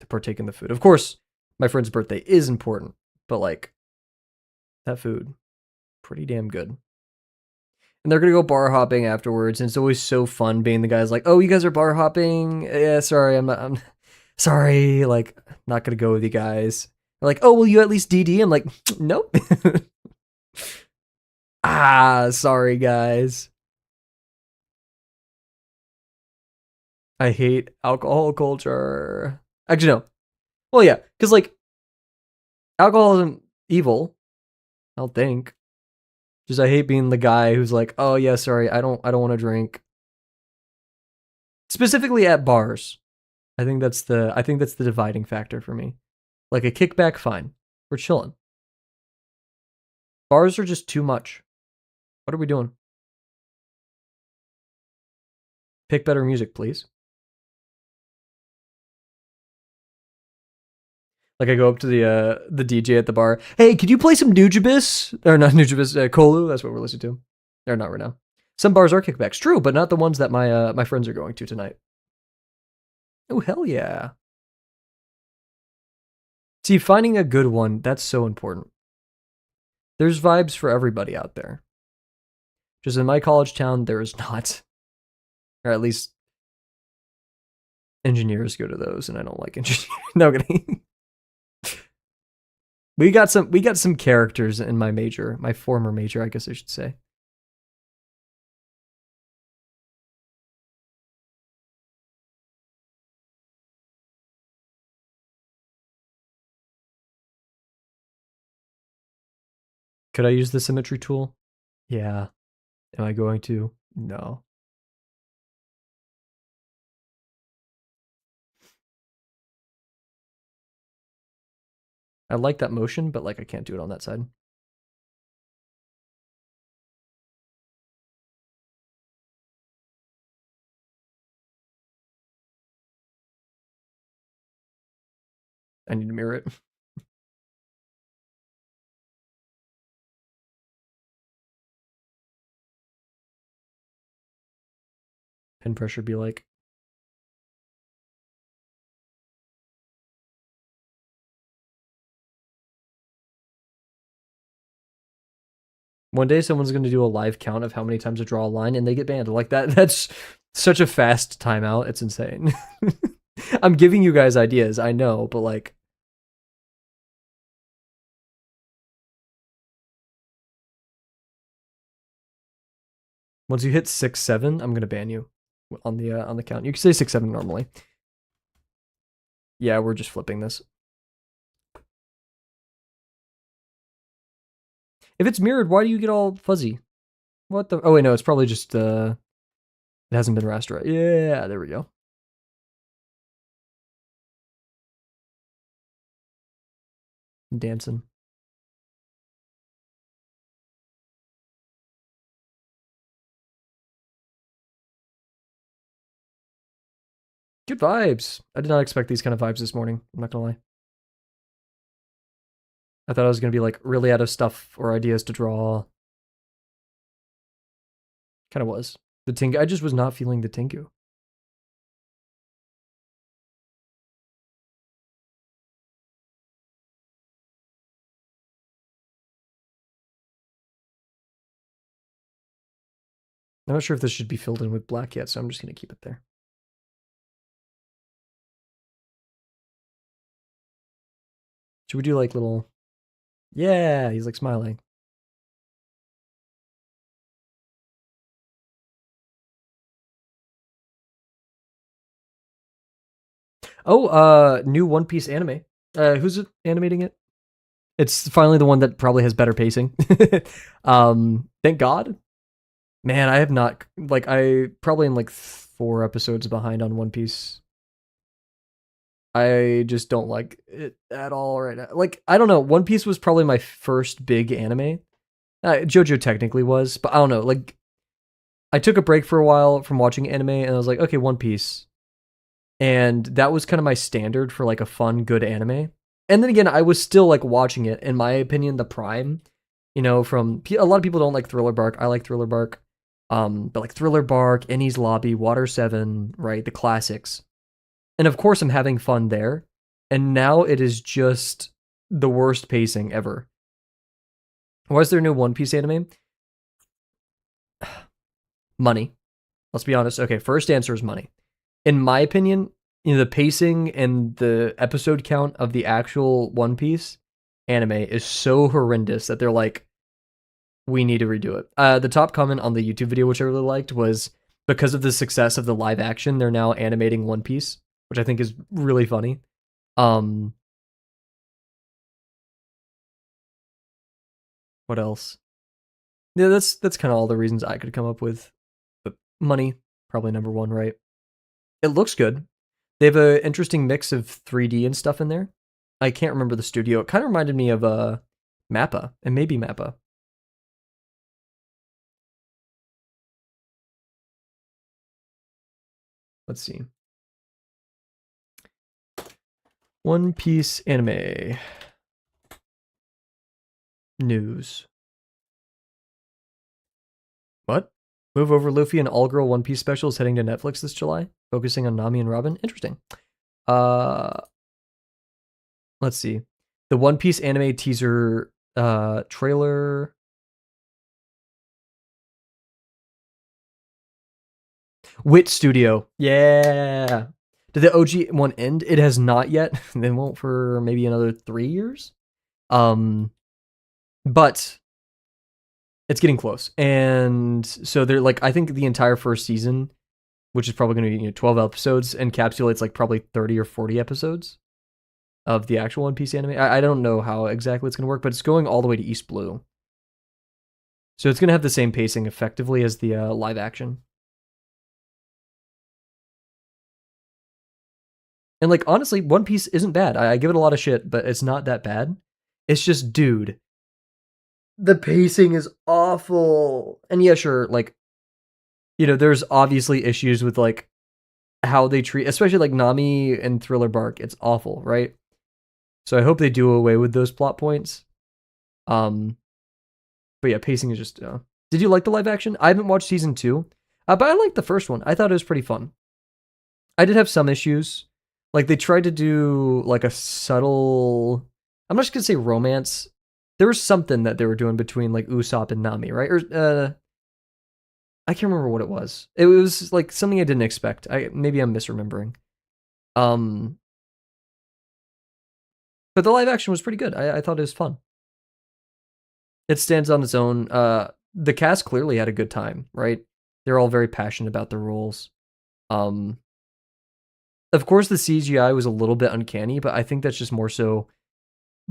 to partake in the food. Of course, my friend's birthday is important, but like, that food, pretty damn good. And they're gonna go bar hopping afterwards, and it's always so fun being the guys like, "Oh, you guys are bar hopping? Yeah, sorry, I'm sorry, like, not gonna go with you guys." They're like, "Oh, will you at least DD?" I'm like, "Nope." Sorry, guys. I hate alcohol culture. Actually, no. Well, yeah, because like, alcohol isn't evil. I don't think. Just I hate being the guy who's like, "Oh yeah, sorry, I don't want to drink." Specifically at bars. I think that's the dividing factor for me. Like a kickback, fine. We're chilling. Bars are just too much. What are we doing? Pick better music, please. Like I go up to the DJ at the bar. Hey, could you play some Nujabes? Or not Nujabes, Kolu. That's what we're listening to. Or not right now. Some bars are kickbacks, true, but not the ones that my friends are going to tonight. Oh hell yeah! See, finding a good one, that's so important. There's vibes for everybody out there. Just in my college town, there is not. Or at least engineers go to those, and I don't like engineers. No kidding. We got some characters in my major, my former major, I guess I should say. Could I use the symmetry tool? Yeah. Am I going to? No. I like that motion, but like I can't do it on that side. I need to mirror it. Pin pressure be like. One day someone's going to do a live count of how many times to draw a line and they get banned. Like that. That's such a fast timeout. It's insane. I'm giving you guys ideas, I know, but like. Once you hit 6-7, I'm gonna ban you on the count. You can say 6-7 normally. Yeah, we're just flipping this. If it's mirrored, why do you get all fuzzy? What the? Oh wait, no, it's probably just it hasn't been rasterized. Yeah, there we go. Dancing. Good vibes. I did not expect these kind of vibes this morning. I'm not gonna lie. I thought I was gonna be like really out of stuff or ideas to draw. Kind of was. The Tengu. I just was not feeling the Tengu. I'm not sure if this should be filled in with black yet, so I'm just gonna keep it there. Should we do like little? Yeah, he's like smiling. Oh, new One Piece anime. Who's animating it? It's finally the one that probably has better pacing. Thank God. Man, I have not like I probably am like 4 episodes behind on One Piece. I just don't like it at all right now. Like I don't know. One Piece was probably my first big anime. JoJo technically was, but I don't know. Like I took a break for a while from watching anime, and I was like, okay, One Piece. And that was kind of my standard for like a fun, good anime. And then again, I was still like watching it. In my opinion, the prime, from a lot of people don't like Thriller Bark. I like Thriller Bark, but like Thriller Bark, Enies Lobby, Water 7, right, the classics. And of course, I'm having fun there. And now it is just the worst pacing ever. Why is there no One Piece anime? Money. Let's be honest. Okay, first answer is money. In my opinion, the pacing and the episode count of the actual One Piece anime is so horrendous that they're like, we need to redo it. The top comment on the YouTube video, which I really liked, was because of the success of the live action, they're now animating One Piece, which I think is really funny. What else? Yeah, that's kind of all the reasons I could come up with. But money, probably number one, right? It looks good. They have an interesting mix of 3D and stuff in there. I can't remember the studio. It kind of reminded me of Mappa, and maybe Mappa. Let's see. One Piece anime news. What? Move Over Luffy and All Girl One Piece special is heading to Netflix this July, focusing on Nami and Robin. Interesting. Let's see. The One Piece anime teaser trailer. Wit Studio. Yeah. Did the OG one end? It has not yet. They won't for maybe another 3 years. But it's getting close. And so they're like, I think the entire first season, which is probably going to be 12 episodes, encapsulates like probably 30 or 40 episodes of the actual One Piece anime. I don't know how exactly it's going to work, but it's going all the way to East Blue. So it's going to have the same pacing effectively as the live action. And like honestly, One Piece isn't bad. I give it a lot of shit, but it's not that bad. It's just, dude, the pacing is awful. And yeah, sure, like, you know, there's obviously issues with like how they treat, especially like Nami and Thriller Bark. It's awful, right? So I hope they do away with those plot points. Um, but yeah, pacing is just. Did you like the live action? I haven't watched season 2, but I liked the first one. I thought it was pretty fun. I did have some issues, like they tried to do like a subtle. I'm not just gonna say romance. There was something that they were doing between like Usopp and Nami, right? Or I can't remember what it was. It was like something I didn't expect. Maybe I'm misremembering. Um, but the live action was pretty good. I thought it was fun. It stands on its own. The cast clearly had a good time, right? They're all very passionate about the roles. Um, of course, the CGI was a little bit uncanny, but I think that's just more so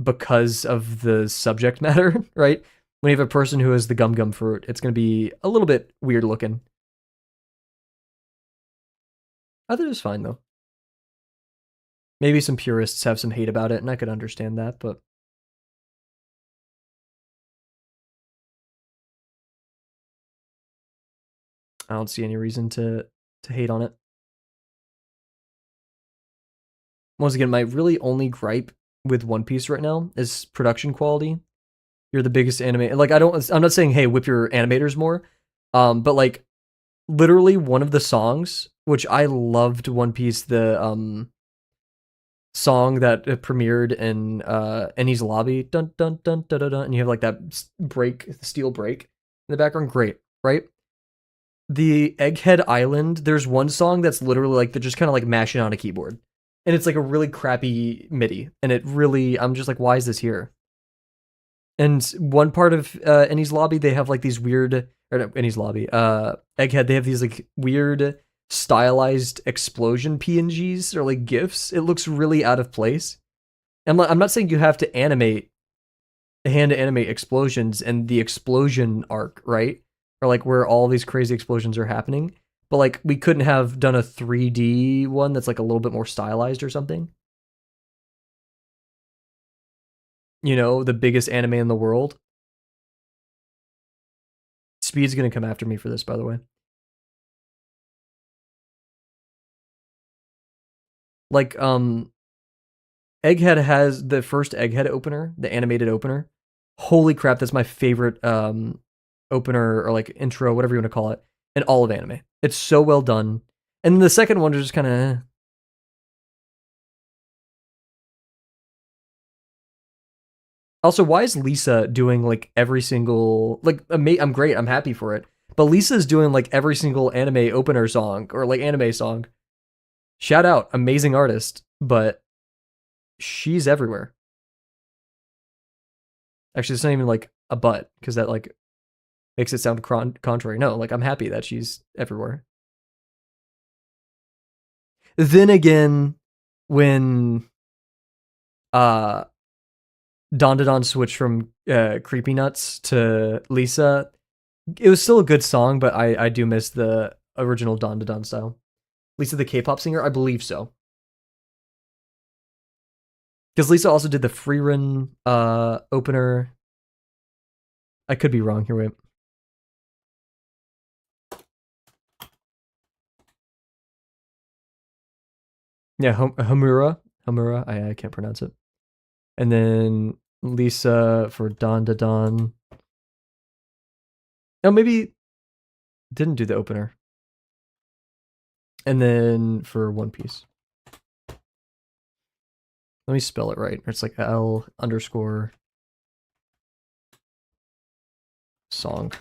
because of the subject matter, right? When you have a person who has the gum gum fruit, it's going to be a little bit weird looking. I thought it was fine though. Maybe some purists have some hate about it, and I could understand that, but I don't see any reason to hate on it. Once again, my really only gripe with One Piece right now is production quality. You're the biggest anime. Like I'm not saying hey, whip your animators more. But like literally one of the songs, which I loved One Piece, the song that premiered in Eni's lobby, dun dun dun dun dun, dun, and you have like that break, steel break in the background. Great, right? The Egghead Island, there's one song that's literally like they're just kind of like mashing on a keyboard, and it's like a really crappy MIDI, and it really, I'm just like, why is this here? And one part of Eni's lobby, they have like these weird, or no, Eni's lobby, Egghead, they have these like weird stylized explosion PNGs or like GIFs. It looks really out of place. I'm not saying you have to hand animate explosions and the explosion arc, right? Or like where all these crazy explosions are happening. But like we couldn't have done a 3D one that's like a little bit more stylized or something. You know, the biggest anime in the world. Speed's gonna come after me for this, by the way. Like, Egghead has the first Egghead opener, the animated opener. Holy crap, that's my favorite opener or like intro, whatever you want to call it, in all of anime. It's so well done. And then the second one is just kind of. Also, why is Lisa doing like every single like I'm great, I'm happy for it. But Lisa's doing like every single anime opener song or like anime song. Shout out, amazing artist, but she's everywhere. Actually, it's not even like a but because that like makes it sound contrary. No, like I'm happy that she's everywhere. Then again, when uh Don switched from Creepy Nuts to Lisa, it was still a good song, but I do miss the original Don style. Lisa the K-pop singer, I believe so. Because Lisa also did the free run opener. I could be wrong here, wait. Yeah, Hamura. I can't pronounce it. And then Lisa for Don. Oh, maybe didn't do the opener. And then for One Piece. Let me spell it right. It's like L underscore song.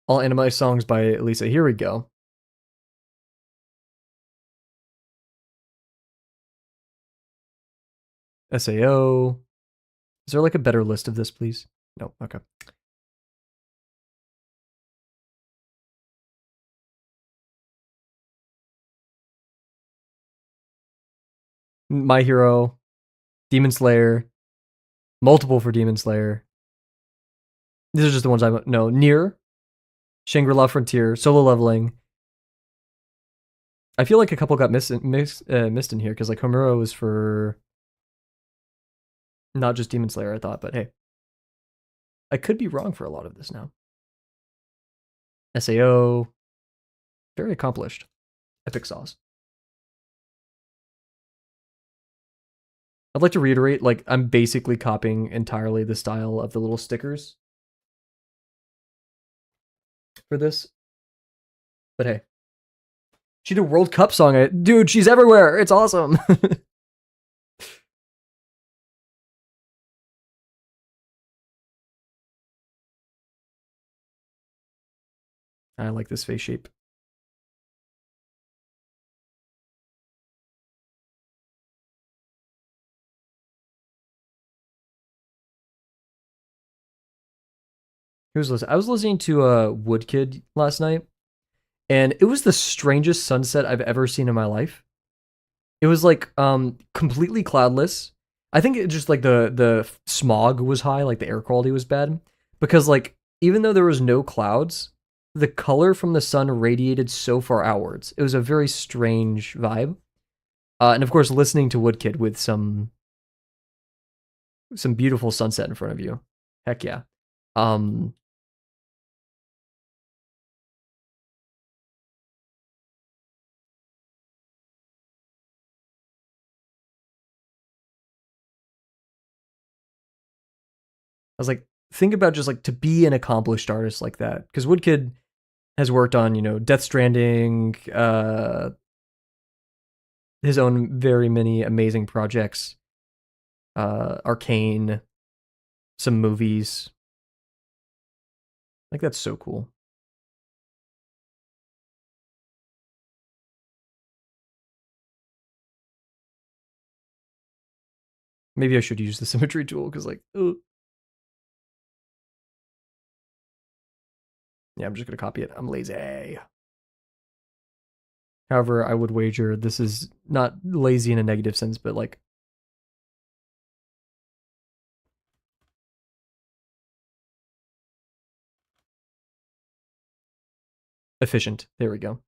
All anime songs by Lisa. Here we go. SAO. Is there like a better list of this, please? No, okay. My Hero, Demon Slayer, multiple for Demon Slayer. These are just the ones I know. Nier, Shangri-La Frontier, Solo Leveling, I feel like a couple got missed in here because like Homura was for not just Demon Slayer, I thought, but hey, I could be wrong for a lot of this now. SAO, very accomplished. Epic sauce. I'd like to reiterate, like, I'm basically copying entirely the style of the little stickers for this. But hey. She did a World Cup song. Dude, she's everywhere. It's awesome. I like this face shape. Who's listening? I was listening to Woodkid last night, and it was the strangest sunset I've ever seen in my life. It was like completely cloudless. I think it just like the smog was high, like the air quality was bad. Because like even though there was no clouds, the color from the sun radiated so far outwards. It was a very strange vibe. And of course, listening to Woodkid with some beautiful sunset in front of you. Heck yeah. Um, I was like, think about just like to be an accomplished artist like that, because Woodkid has worked on Death Stranding, his own very many amazing projects, Arcane, some movies. Like that's so cool. Maybe I should use the symmetry tool because like, ugh. Yeah, I'm just gonna copy it. I'm lazy. However, I would wager this is not lazy in a negative sense, but like efficient. There we go.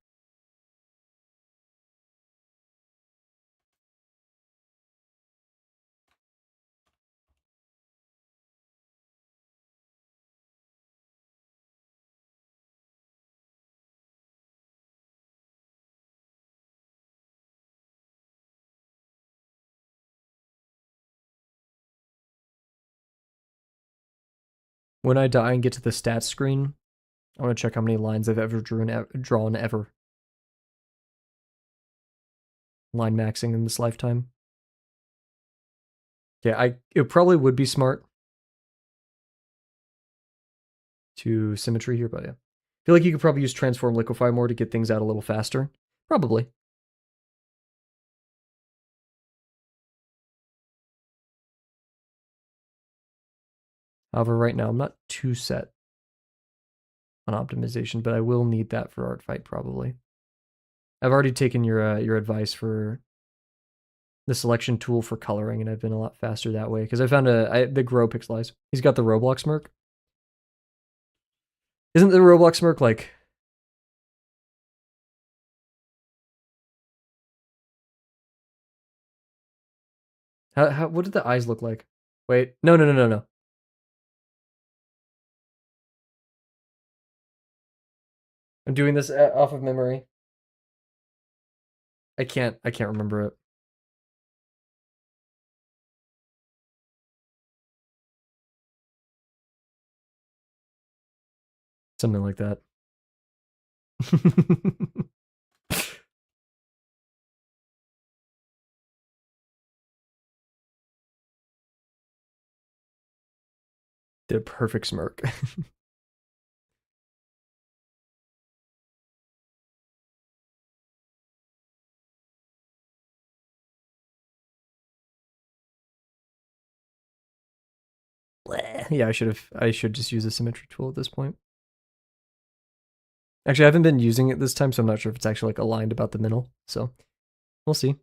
When I die and get to the stats screen, I want to check how many lines I've ever drawn ever. Line maxing in this lifetime. Yeah, it probably would be smart to symmetry here, but yeah. I feel like you could probably use transform liquefy more to get things out a little faster. Probably. However, right now I'm not too set on optimization, but I will need that for art fight probably. I've already taken your advice for the selection tool for coloring, and I've been a lot faster that way because I found the Grow Pixelize. He's got the Roblox smirk. Isn't the Roblox smirk like? How what did the eyes look like? Wait, no. I'm doing this off of memory. I can't remember it. Something like that. Did a perfect smirk. Yeah, I should just use a symmetry tool at this point. Actually, I haven't been using it this time, so I'm not sure if it's actually like aligned about the middle. So we'll see.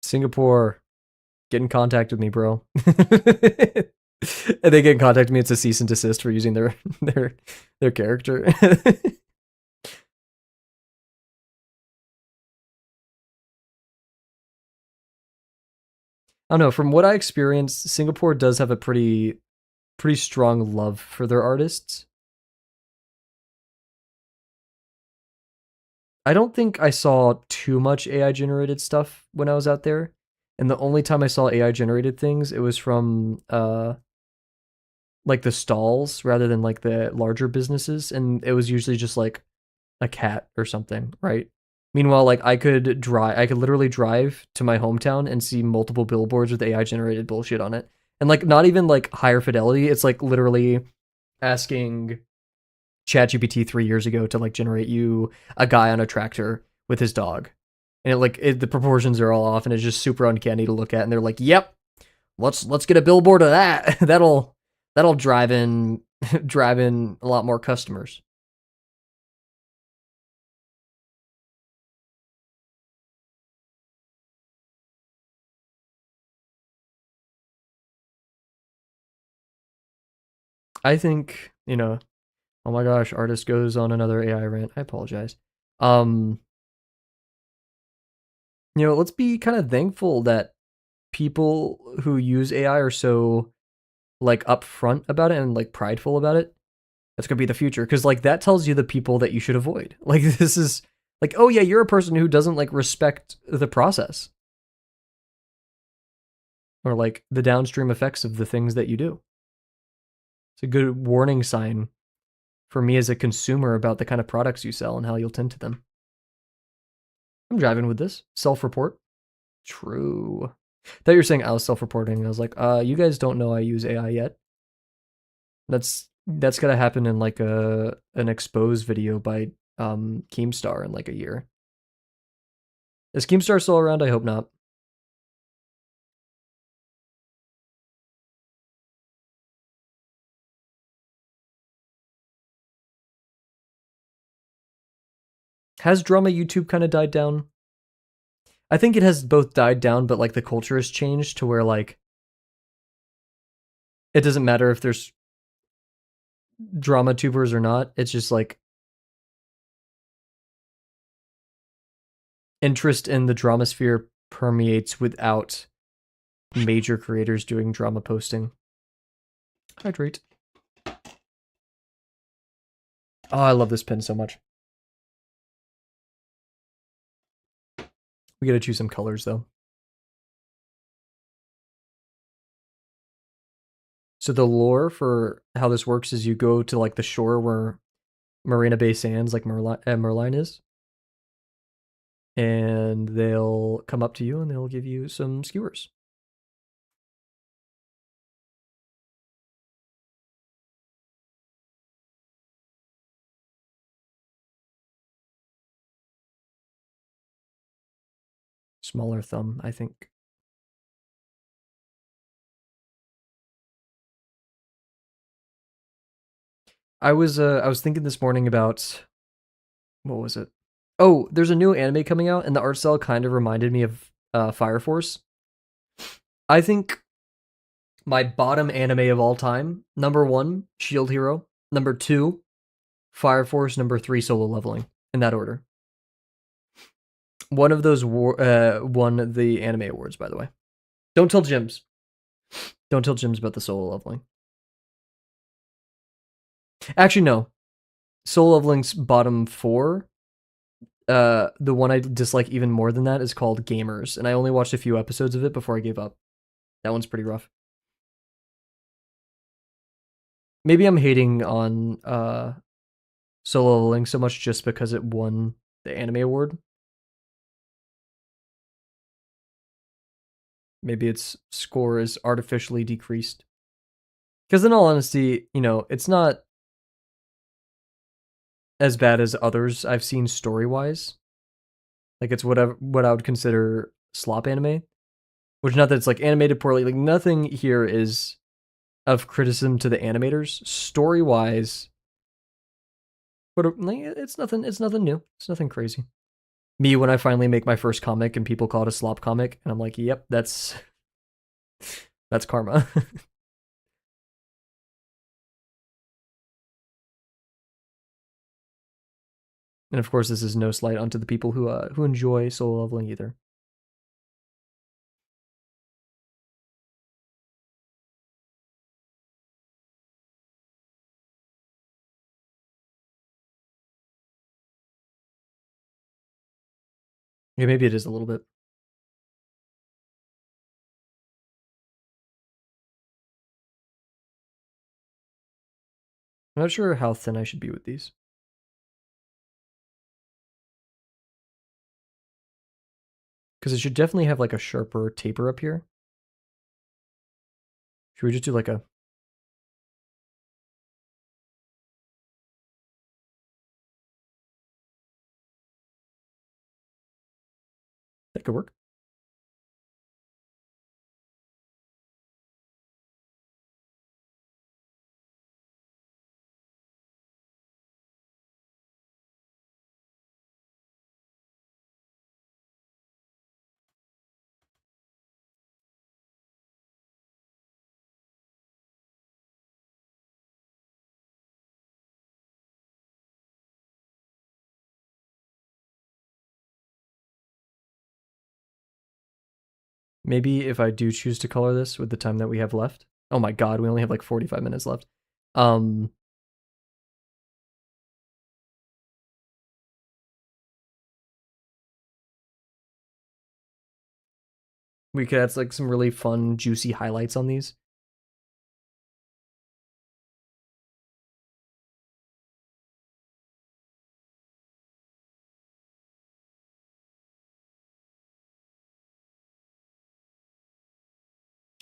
Singapore, get in contact with me, bro. And they get in contact with me. It's a cease and desist for using their character. I don't know. From what I experienced, Singapore does have a pretty strong love for their artists. I don't think I saw too much AI generated stuff when I was out there. And the only time I saw AI generated things, it was from like the stalls rather than like the larger businesses, and it was usually just like a cat or something, right? Meanwhile, like I could literally drive to my hometown and see multiple billboards with AI generated bullshit on it. And like not even like higher fidelity, it's like literally asking ChatGPT 3 years ago to like generate you a guy on a tractor with his dog. And the proportions are all off and it's just super uncanny to look at, and they're like, "Yep, let's get a billboard of that. That'll drive in drive in a lot more customers." I think, oh my gosh, artist goes on another AI rant. I apologize. Um, let's be kind of thankful that people who use AI are so like upfront about it and like prideful about it. That's gonna be the future, because like that tells you the people that you should avoid. Like this is like, oh yeah, you're a person who doesn't like respect the process or like the downstream effects of the things that you do. It's a good warning sign for me as a consumer about the kind of products you sell and how you'll tend to them. I'm driving with this self-report. True. Thought you were saying I was self-reporting. I was like, you guys don't know I use AI yet. That's gonna happen in like an expose video by Keemstar in like a year. Is Keemstar still around? I hope not. Has drama YouTube kind of died down? I think it has both died down, but like the culture has changed to where like it doesn't matter if there's drama tubers or not. It's just like interest in the drama sphere permeates without major creators doing drama posting. Hydrate. Oh, I love this pin so much. We gotta choose some colors though. So the lore for how this works is you go to like the shore where Marina Bay Sands, like Merline is, and they'll come up to you and they'll give you some skewers. Smaller thumb, I think. I was thinking this morning about, what was it? Oh, there's a new anime coming out, and the art style kind of reminded me of Fire Force. I think my bottom anime of all time: number one, Shield Hero; number two, Fire Force; number three, Solo Leveling. In that order. One of those won the anime awards, by the way. Don't tell Jims. Don't tell Jims about the Solo Leveling. Actually, no. Solo Leveling's bottom four. The one I dislike even more than that is called Gamers, and I only watched a few episodes of it before I gave up. That one's pretty rough. Maybe I'm hating on Solo Leveling so much just because it won the anime award. Maybe its score is artificially decreased. Because in all honesty, it's not as bad as others I've seen story-wise. Like it's what I would consider slop anime. Which, not that it's like animated poorly, like nothing here is of criticism to the animators. Story-wise, but like, it's nothing new. It's nothing crazy. Me when I finally make my first comic and people call it a slop comic, and I'm like, yep, that's That's karma. And of course, this is no slight onto the people who enjoy solo leveling either. Yeah, maybe it is a little bit. I'm not sure how thin I should be with these. Because it should definitely have like a sharper taper up here. Should we just do like a... That could work. Maybe if I do choose to color this with the time that we have left. Oh my god, we only have like 45 minutes left. We could add like some really fun, juicy highlights on these.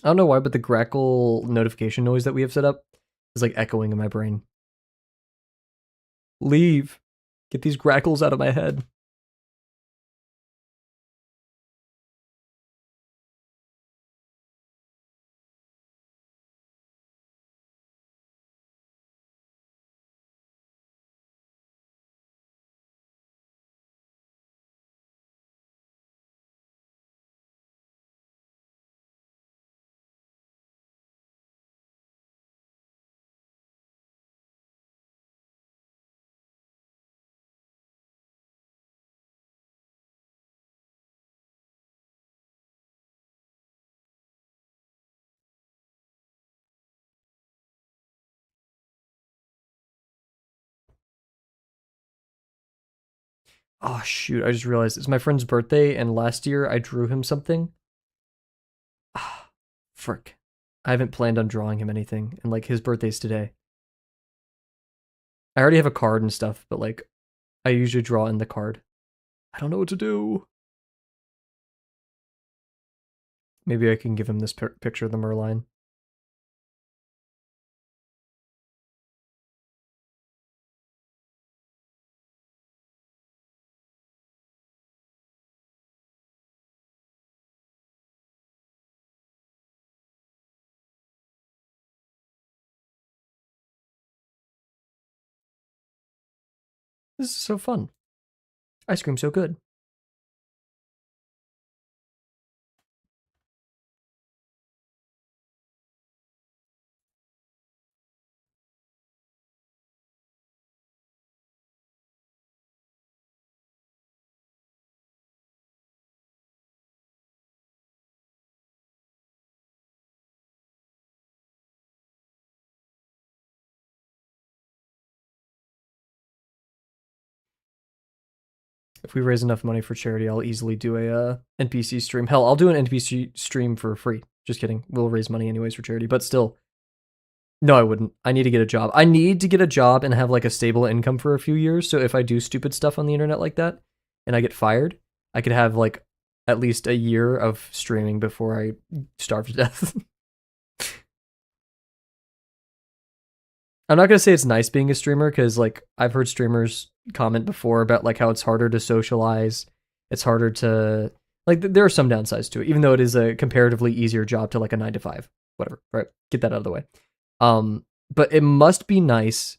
I don't know why, but the Grackle notification noise that we have set up is like echoing in my brain. Leave. Get these Grackles out of my head. Oh shoot, I just realized it's my friend's birthday and last year I drew him something. Ah, frick. I haven't planned on drawing him anything and like his birthday's today. I already have a card and stuff, but like I usually draw in the card. I don't know what to do. Maybe I can give him this picture of the Merline. This is so fun. Ice cream's so good. If we raise enough money for charity, I'll easily do a NPC stream. Hell, I'll do an NPC stream for free. Just kidding. We'll raise money anyways for charity, but still. No, I wouldn't. I need to get a job. I need to get a job and have like a stable income for a few years. So if I do stupid stuff on the internet like that and I get fired, I could have like at least a year of streaming before I starve to death. I'm not gonna say it's nice being a streamer because like I've heard streamers comment before about like how it's harder to socialize. It's harder to like there are some downsides to it, even though it is a comparatively easier job to like a 9 to 5. Whatever, right? Get that out of the way. But it must be nice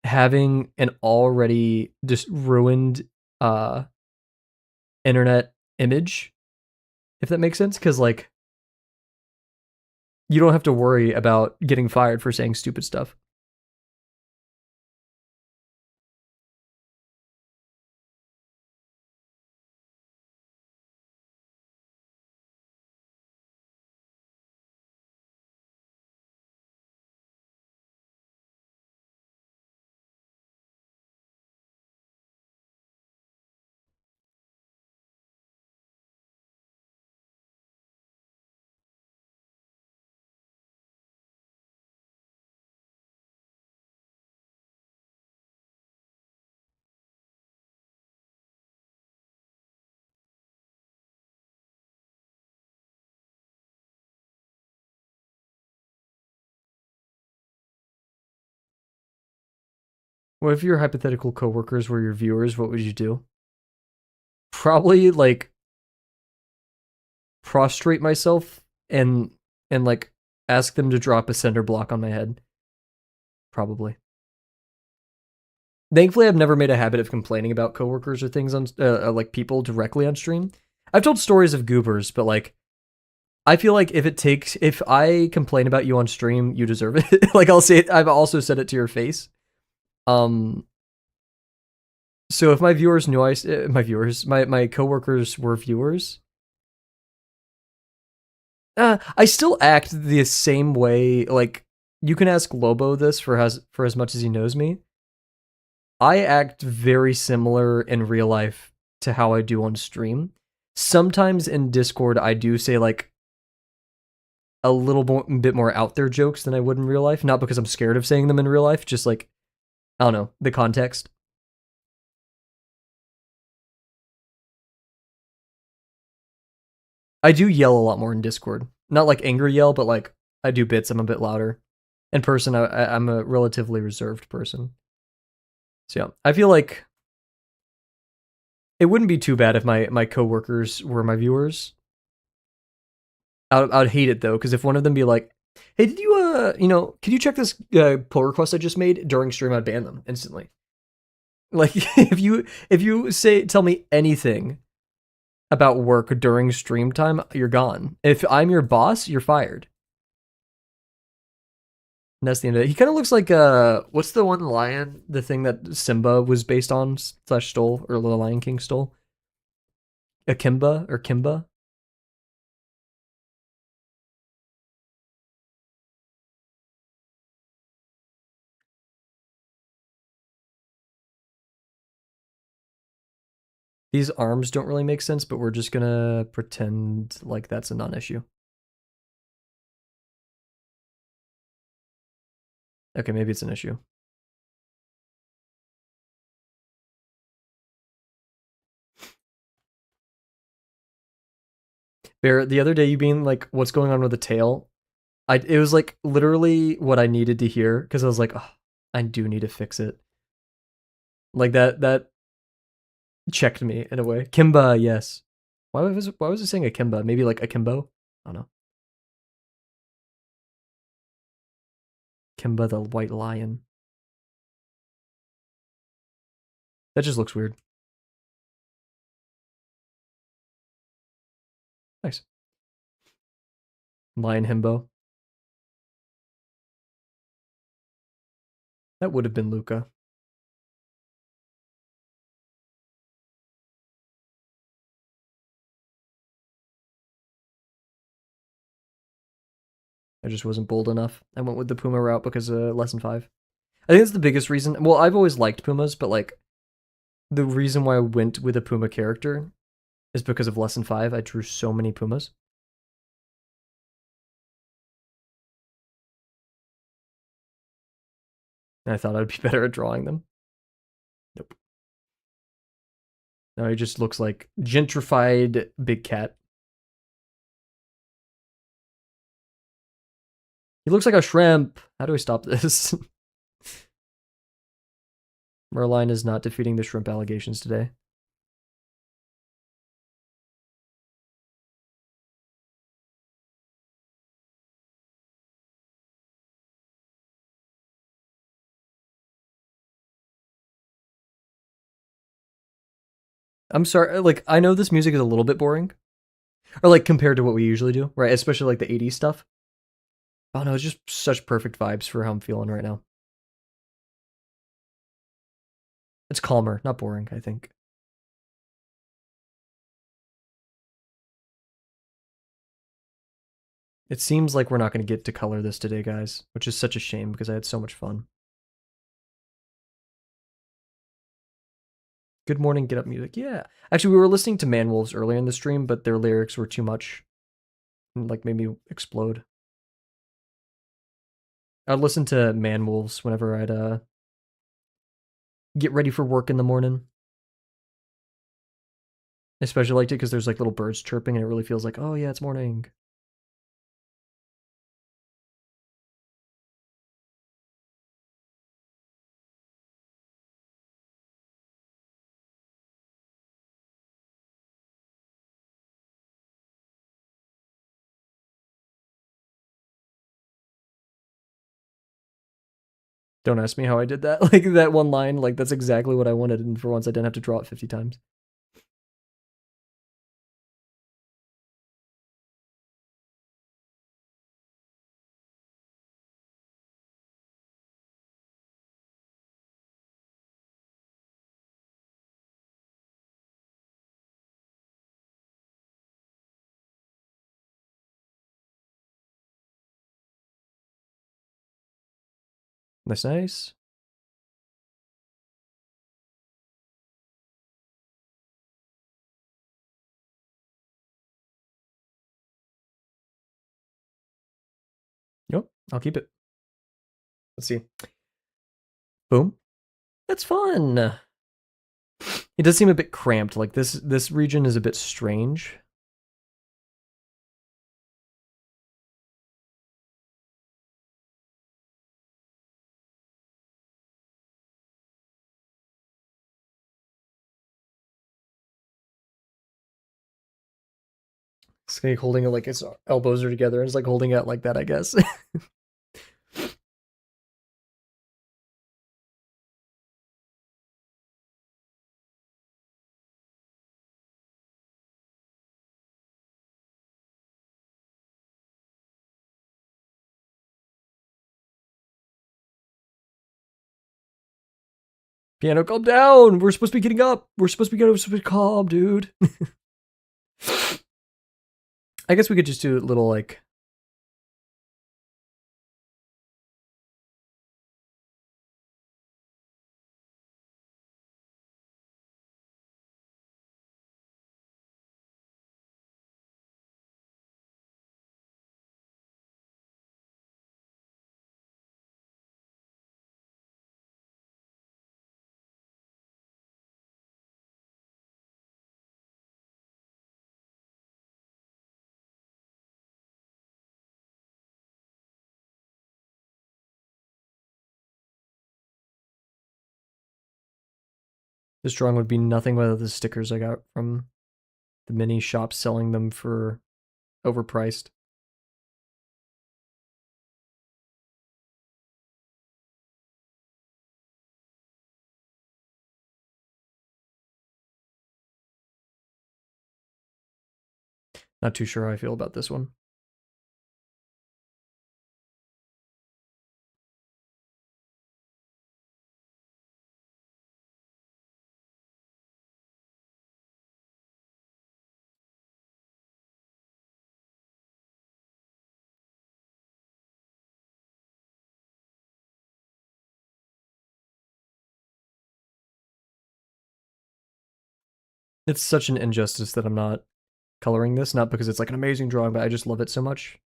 having an already just ruined internet image, if that makes sense. Because like You don't have to worry about getting fired for saying stupid stuff. What if your hypothetical coworkers were your viewers? What would you do? Probably like prostrate myself and like ask them to drop a cinder block on my head. Probably. Thankfully, I've never made a habit of complaining about coworkers or things on like people directly on stream. I've told stories of goobers, but like I feel like if I complain about you on stream, you deserve it. Like I'll say it. I've also said it to your face. Um. So if my viewers knew my coworkers were viewers, I still act the same way. Like you can ask Lobo this for as much as he knows me. I act very similar in real life to how I do on stream. Sometimes in Discord, I do say like a bit more out there jokes than I would in real life. Not because I'm scared of saying them in real life, just like, I don't know, the context. I do yell a lot more in Discord. Not like angry yell, but like I do bits, I'm a bit louder. In person, I'm a relatively reserved person. So yeah, I feel like it wouldn't be too bad if my coworkers were my viewers. I'd hate it though, because if one of them be like, "Hey, did you can you check this pull request I just made?" During stream, I'd ban them instantly. Like if you tell me anything about work during stream time, you're gone. If I'm your boss, you're fired. And that's the end of it. He kind of looks like what's the one lion? The thing that Simba was based on / stole, or the Lion King stole? Akimba or Kimba? These arms don't really make sense, but we're just gonna pretend like that's a non-issue. Okay, maybe it's an issue. Bear, the other day you being like, "What's going on with the tail?" It was like literally what I needed to hear because I was like, oh, I do need to fix it. Like that checked me in a way. Kimba, yes. Why was it saying Akimba? Maybe like Akimbo? I don't know. Kimba the white lion. That just looks weird. Nice. Lion himbo. That would have been Luca. I just wasn't bold enough. I went with the Puma route because of lesson 5. I think that's the biggest reason. Well, I've always liked Pumas, but like the reason why I went with a Puma character is because of lesson 5. I drew so many Pumas. And I thought I'd be better at drawing them. Nope. No, he just looks like gentrified big cat. He looks like a shrimp. How do I stop this? Merline is not defeating the shrimp allegations today. I'm sorry, like, I know this music is a little bit boring. Or, like, compared to what we usually do, right? Especially, like, the 80s stuff. Oh no, it's just such perfect vibes for how I'm feeling right now. It's calmer, not boring, I think. It seems like we're not going to get to color this today, guys, which is such a shame because I had so much fun. Good morning, get up music. Yeah. Actually, we were listening to Manwolves earlier in the stream, but their lyrics were too much. And, like, made me explode. I'd listen to Manwolves whenever I'd get ready for work in the morning. I especially liked it because there's like little birds chirping and it really feels like, oh yeah, it's morning. Don't ask me how I did that. Like that one line, like that's exactly what I wanted, and for once I didn't have to draw it 50 times. That's nice. Yep, I'll keep it. Let's see. Boom. That's fun. It does seem a bit cramped. Like this region is a bit strange. It's like holding it like its elbows are together and it's like holding it like that, I guess. Piano, calm down. We're supposed to be getting up. We're supposed to be getting up. We're supposed to be calm, dude. I guess we could just do a little like. This drawing would be nothing without the stickers I got from the mini shop selling them for overpriced. Not too sure how I feel about this one. It's such an injustice that I'm not coloring this, not because it's like an amazing drawing, but I just love it so much.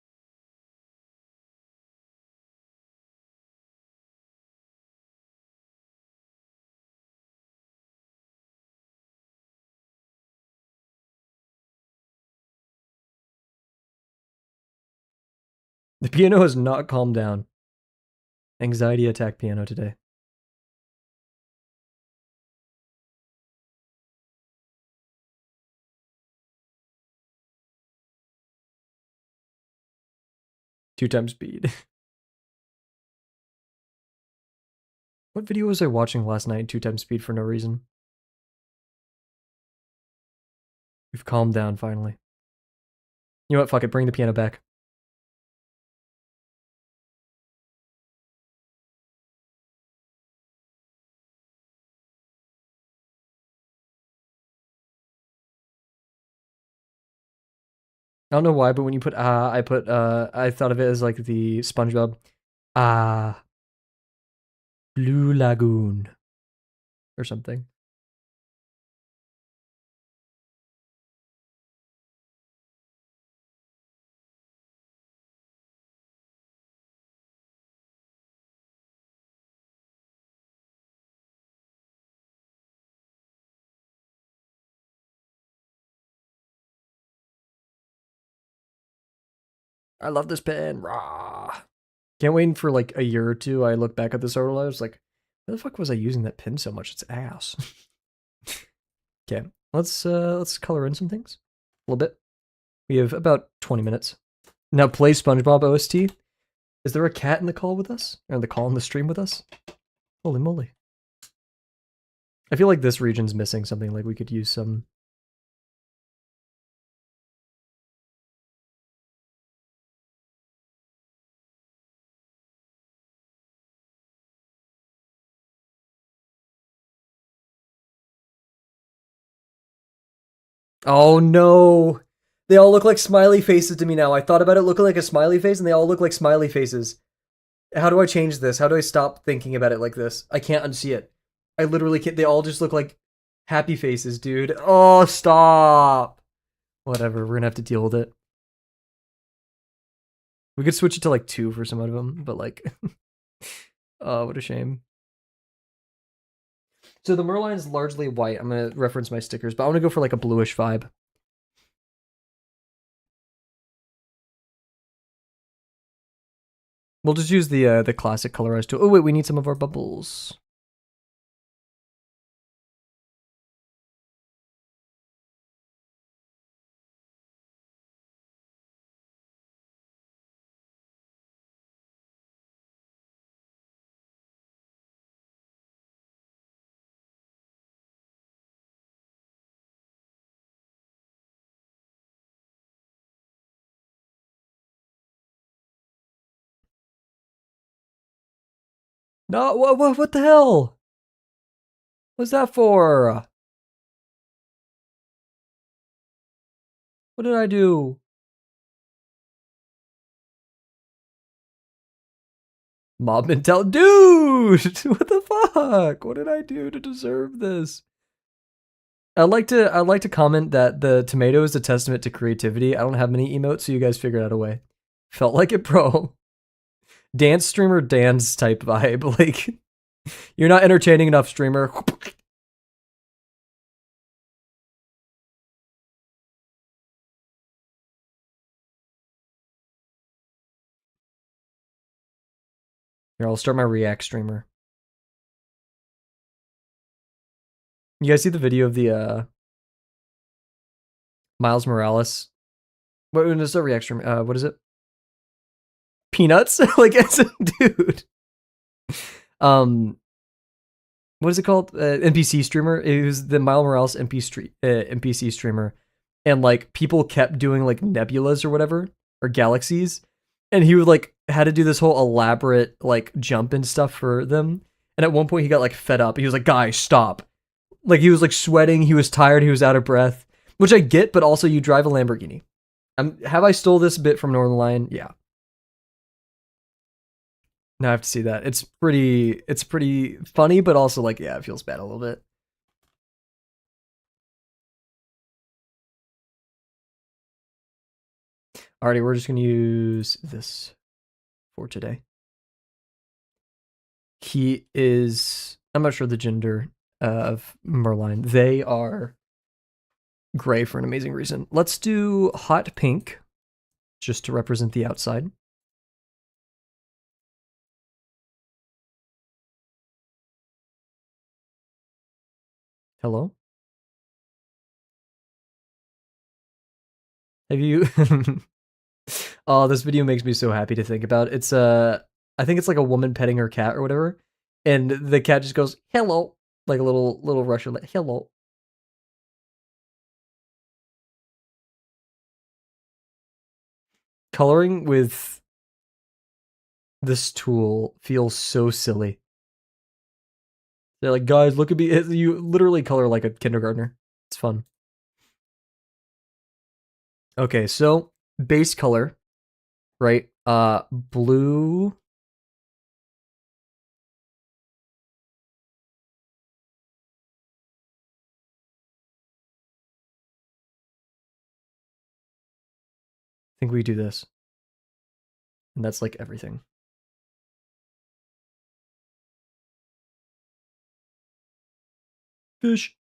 The piano has not calmed down. Anxiety attack piano today. Two times speed. What video was I watching last night? Two times speed for no reason. We've calmed down finally. You know what? Fuck it. Bring the piano back. I don't know why, but when you put I thought of it as like the SpongeBob Blue Lagoon or something. I love this pen. Rah. Can't wait for like a year or two. I look back at this article. I was like, why the fuck was I using that pen so much? It's ass. Okay, let's color in some things a little bit. We have about 20 minutes. Now play SpongeBob OST. Is there a cat in the call with us? Or the call in the stream with us? Holy moly. I feel like this region's missing something, like we could use some. Oh no! They all look like smiley faces to me now. I thought about it looking like a smiley face and they all look like smiley faces. How do I change this? How do I stop thinking about it like this? I can't unsee it. I literally can't. They all just look like happy faces, dude. Oh, stop. Whatever, we're gonna have to deal with it. We could switch it to like 2 for some of them, but like, oh, what a shame. So the Merlion is largely white. I'm gonna reference my stickers, but I want to go for like a bluish vibe. We'll just use the classic colorized tool. Oh wait, we need some of our bubbles. No, what the hell? What's that for? What did I do? Mob mentality, dude! What the fuck? What did I do to deserve this? I'd like to comment that the tomato is a testament to creativity. I don't have many emotes, so you guys figured out a way. Felt like it, bro. Dance streamer dance type vibe. Like, you're not entertaining enough, streamer. Here, I'll start my React streamer. You guys see the video of the Miles Morales? What is the React streamer? What is it? Peanuts? Like, it's a dude. What is it called? NPC streamer. It was the Miles Morales NPC streamer, and like people kept doing like nebulas or whatever or galaxies, and he would like had to do this whole elaborate like jump and stuff for them. And at one point he got like fed up. He was like, "Guys, stop!" Like he was like sweating. He was tired. He was out of breath, which I get. But also, you drive a Lamborghini. Have I stole this bit from Northern Lion? Yeah. Now I have to see that. It's pretty funny, but also like, yeah, it feels bad a little bit. Alrighty, we're just gonna use this for today. He is, I'm not sure the gender of Merlion. They are gray for an amazing reason. Let's do hot pink, just to represent the outside. Hello? Have you... Oh, this video makes me so happy to think about. It's I think it's like a woman petting her cat or whatever, and the cat just goes, hello, like a little Russian, like, hello. Coloring with this tool feels so silly. They're like, guys, look at me. You literally color like a kindergartner. It's fun. Okay, so base color, right? Blue. I think we do this. And that's like everything. Fish.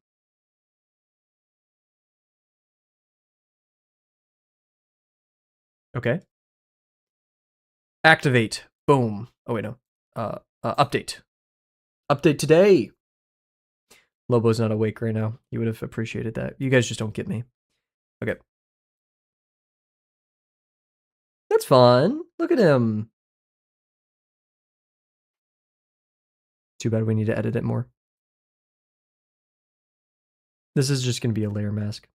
Okay. Activate. Boom. Oh, wait, no. Update. Update today. Lobo's not awake right now. You would have appreciated that. You guys just don't get me. Okay. That's fun. Look at him. Too bad we need to edit it more. This is just going to be a layer mask.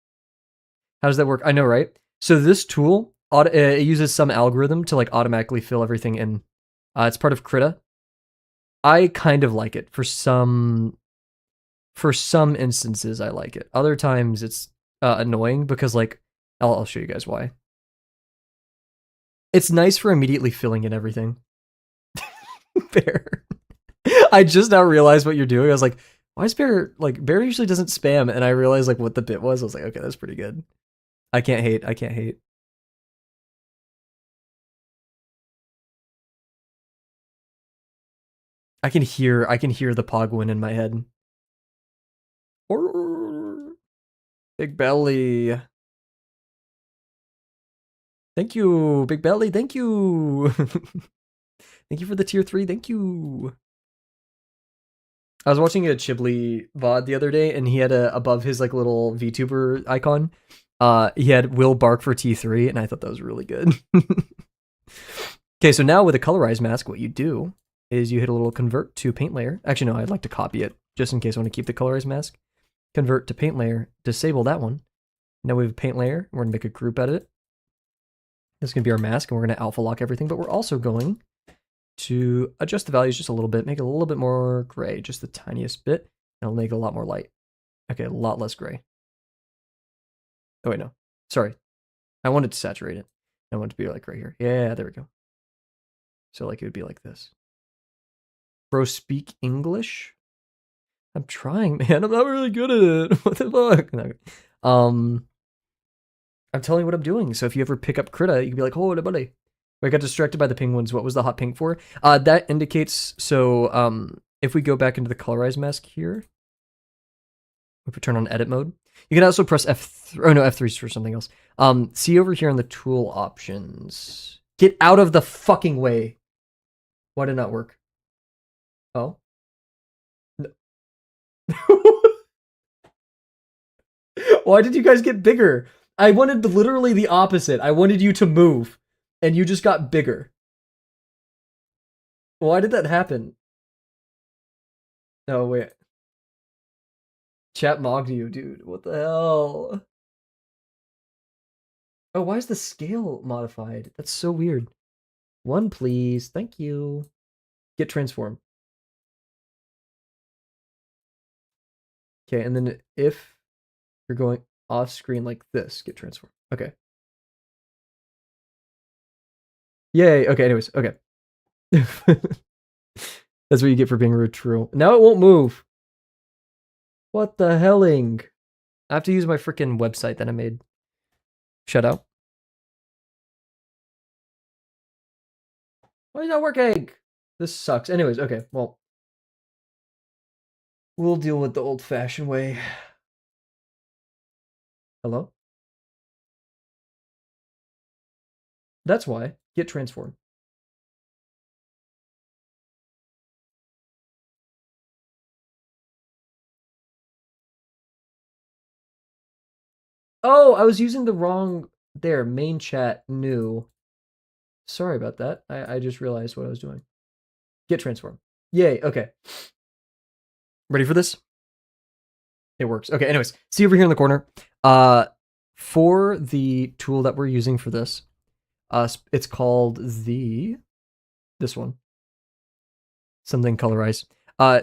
How does that work? I know, right? So this tool, it uses some algorithm to like automatically fill everything in. It's part of Krita. I kind of like it for some instances. I like it. Other times it's annoying because like I'll show you guys why. It's nice for immediately filling in everything. Bear. I just now realized what you're doing. I was like, why is Bear like Bear usually doesn't spam? And I realized like what the bit was. I was like, okay, that's pretty good. I can't hate. I can't hate. I can hear the Pogwin in my head. Big belly. Thank you, Big belly. Thank you. Thank you for the tier 3. Thank you. I was watching a Chibli VOD the other day, and he had above his like little VTuber icon, he had Will Bark for T3, and I thought that was really good. Okay, so now with a colorized mask, what you do is you hit a little convert to paint layer. Actually, no, I'd like to copy it just in case I want to keep the colorized mask. Convert to paint layer, disable that one. Now we have a paint layer. We're gonna make a group edit. This is gonna be our mask, and we're gonna alpha lock everything, but we're also going to adjust the values just a little bit, make it a little bit more gray, just the tiniest bit, and it'll make it a lot more light. Okay, a lot less gray. Oh wait, no, sorry. I wanted to saturate it. I want it to be like right here. Yeah, there we go. So like it would be like this. Bro, speak English? I'm trying, man. I'm not really good at it. What the fuck? No. I'm telling you what I'm doing. So if you ever pick up Krita, you can be like, oh, buddy. I got distracted by the penguins. What was the hot pink for? That indicates, so if we go back into the colorized mask here, if we turn on edit mode, you can also press F3, oh no, F3 is for something else. See over here on the tool options. Get out of the fucking way. Why did it not work? Oh. No. Why did you guys get bigger? I wanted literally the opposite. I wanted you to move, and you just got bigger. Why did that happen? No, wait. Chat mocked you, dude. What the hell? Oh, why is the scale modified? That's so weird. 1, please. Thank you. Get transform. Okay, and then if you're going off screen like this, get transform. Okay. Yay. Okay, anyways. Okay. That's what you get for being rude. True. Now it won't move. What the helling? I have to use my freaking website that I made. Shut out. Why is that working? This sucks. Anyways, okay. Well, we'll deal with the old-fashioned way. Hello? That's why. Get transform. Oh, I was using the wrong... There, main chat, new. Sorry about that. I just realized what I was doing. Get transform. Yay, okay. Ready for this? It works. Okay, anyways, see over here in the corner. For the tool that we're using for this, it's called this one. Something colorize.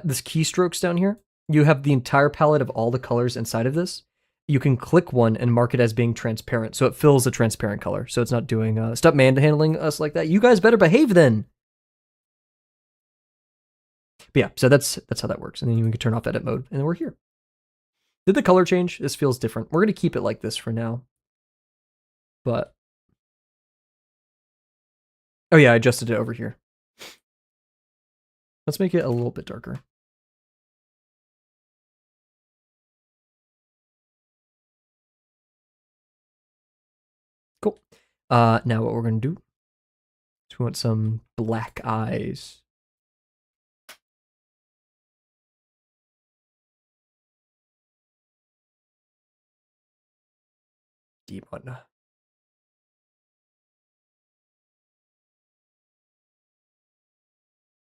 This keystrokes down here, you have the entire palette of all the colors inside of this, you can click one and mark it as being transparent, so it fills a transparent color. So it's not doing. Stop manhandling us like that. You guys better behave then. But yeah, so that's how that works. And then you can turn off edit mode, and then we're here. Did the color change? This feels different. We're gonna keep it like this for now. But oh yeah, I adjusted it over here. Let's make it a little bit darker. Cool. Now what we're gonna do is we want some black eyes. Demon.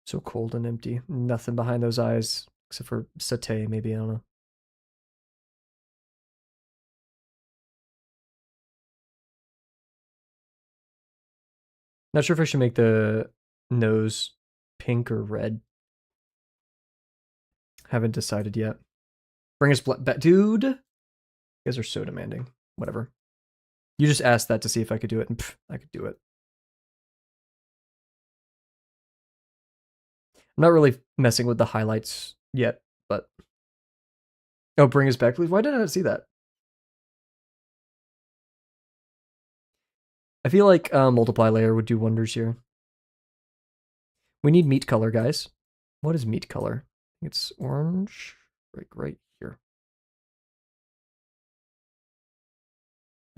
So cold and empty. Nothing behind those eyes except for satay, maybe. I don't know. Not sure if I should make the nose pink or red. Haven't decided yet. Bring us back, dude. You guys are so demanding. Whatever. You just asked that to see if I could do it, and I could do it. I'm not really messing with the highlights yet, but oh, bring us back, please. Why did I not see that? I feel like multiply layer would do wonders here. We need meat color, guys. What is meat color? It's orange, right here.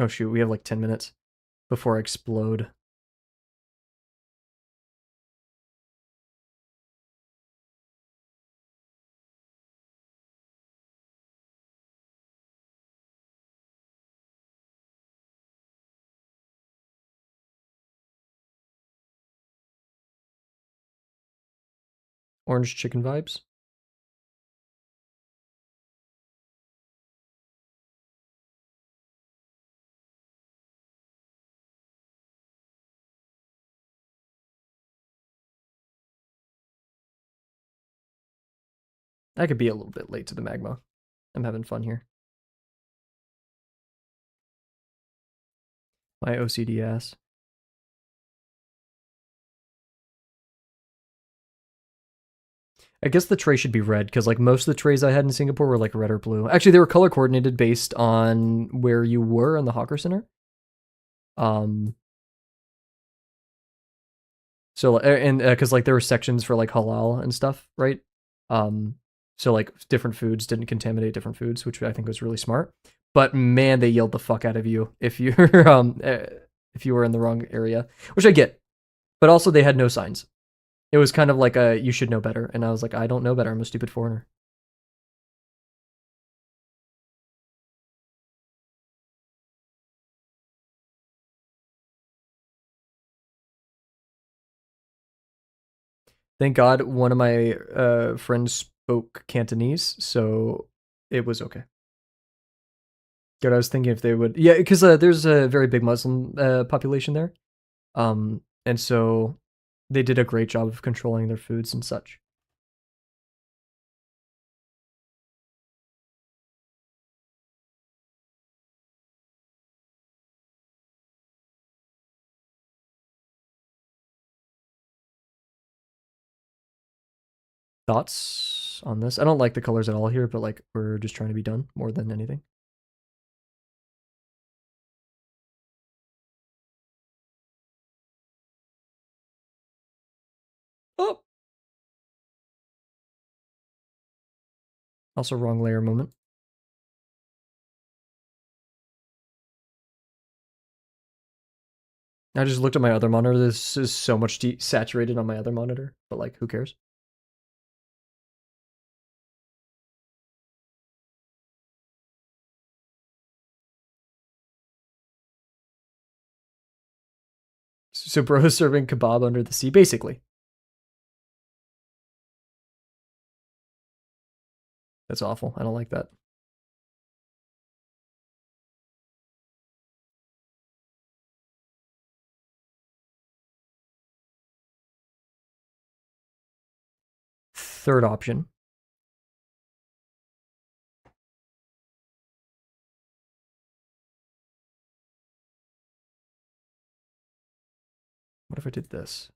Oh shoot, we have like 10 minutes before I explode. Orange chicken vibes. I could be a little bit late to the magma. I'm having fun here. My OCD ass. I guess the tray should be red because like most of the trays I had in Singapore were like red or blue. Actually, they were color coordinated based on where you were in the Hawker Center. So and because like there were sections for like halal and stuff, right? So like different foods didn't contaminate different foods, which I think was really smart. But man, they yelled the fuck out of you if you're if you were in the wrong area, which I get. But also they had no signs. It was kind of like a you should know better, and I was like, I don't know better. I'm a stupid foreigner. Thank God one of my friends spoke Cantonese, so it was okay. Good, I was thinking if they would, yeah, because there's a very big Muslim population there, and so they did a great job of controlling their foods and such. Thoughts on this? I don't like the colors at all here, but like we're just trying to be done more than anything. Oh, also wrong layer moment. I just looked at my other monitor. This is so much saturated on my other monitor, but like, who cares? So bro is serving kebab under the sea, basically. That's awful. I don't like that. Third option. What if I did this?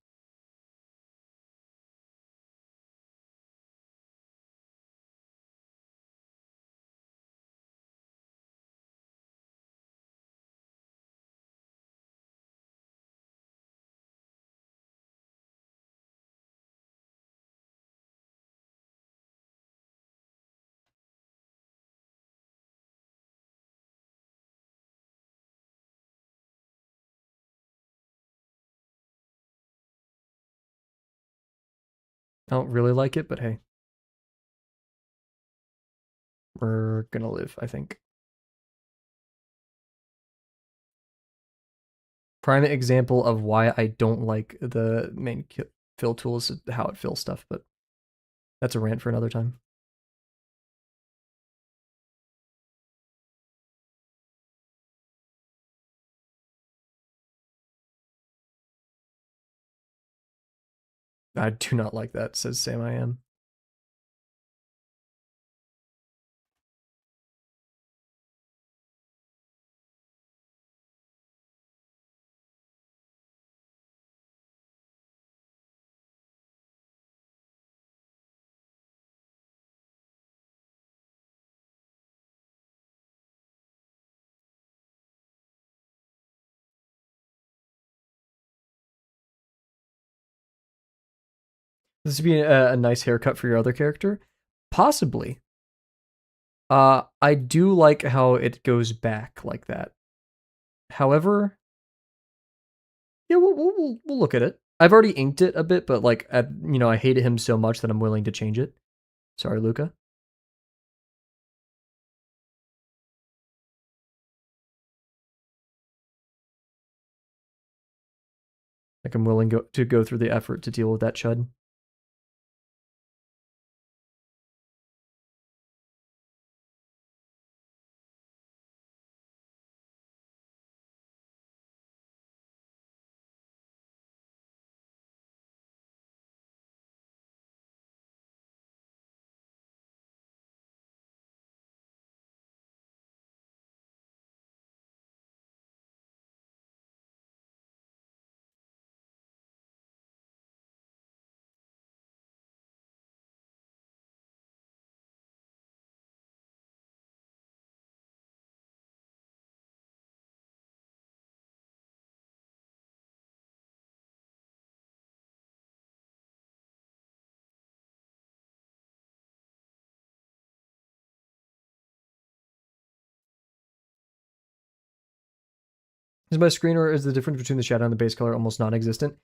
I don't really like it, but hey. We're gonna live, I think. Prime example of why I don't like the main fill tools, how it fills stuff, but that's a rant for another time. I do not like that, says Sam I am. This would be a nice haircut for your other character? Possibly. I do like how it goes back like that. However, yeah, we'll look at it. I've already inked it a bit, but like, I hated him so much that I'm willing to change it. Sorry, Luca. Like, I'm willing to go through the effort to deal with that chud. Is my screen, or is the difference between the shadow and the base color almost non-existent?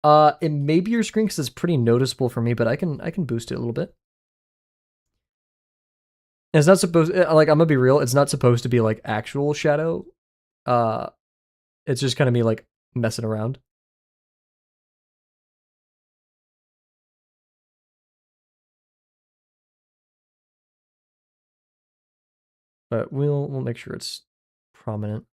It may be your screen because it's pretty noticeable for me, but I can boost it a little bit. And it's not supposed, like, I'm gonna be real, it's not supposed to be like actual shadow. It's just kind of me like messing around. But we'll make sure it's prominent.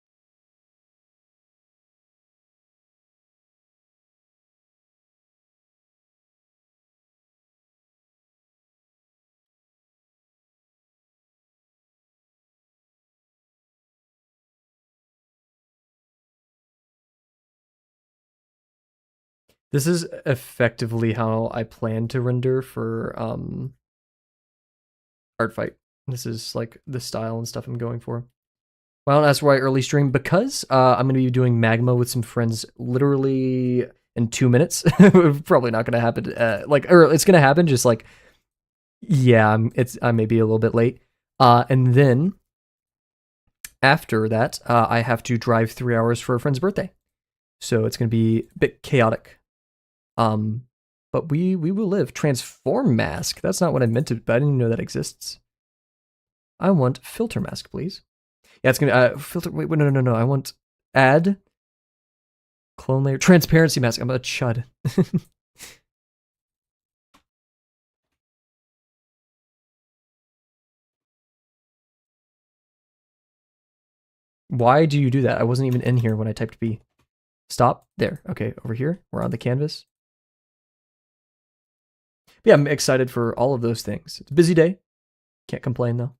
This is effectively how I plan to render for art fight. This is like the style and stuff I'm going for. Why don't ask why early stream? Because I'm gonna be doing magma with some friends literally in 2 minutes. Probably not gonna happen. Or it's gonna happen. Just like, yeah, I may be a little bit late. And then after that, I have to drive 3 hours for a friend's birthday, so it's gonna be a bit chaotic. But we will live. Transform mask. That's not what I meant to, but I didn't even know that exists. I want filter mask, please. Yeah, it's gonna filter. Wait, no. I want add clone layer transparency mask. I'm a chud. Why do you do that? I wasn't even in here when I typed B. Stop there. Okay, over here. We're on the canvas. But yeah, I'm excited for all of those things. It's a busy day. Can't complain though.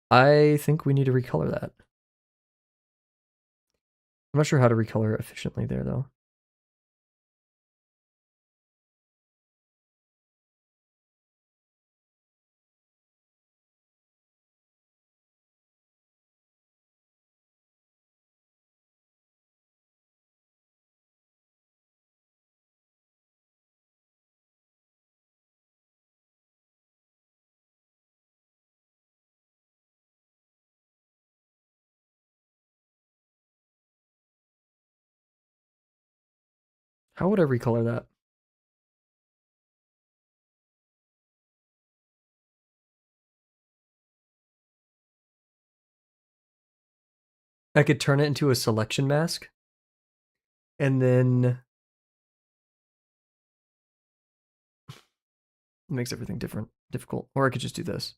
I think we need to recolor that. I'm not sure how to recolor efficiently there, though. How would I recolor that? I could turn it into a selection mask. And then it makes everything difficult. Or I could just do this.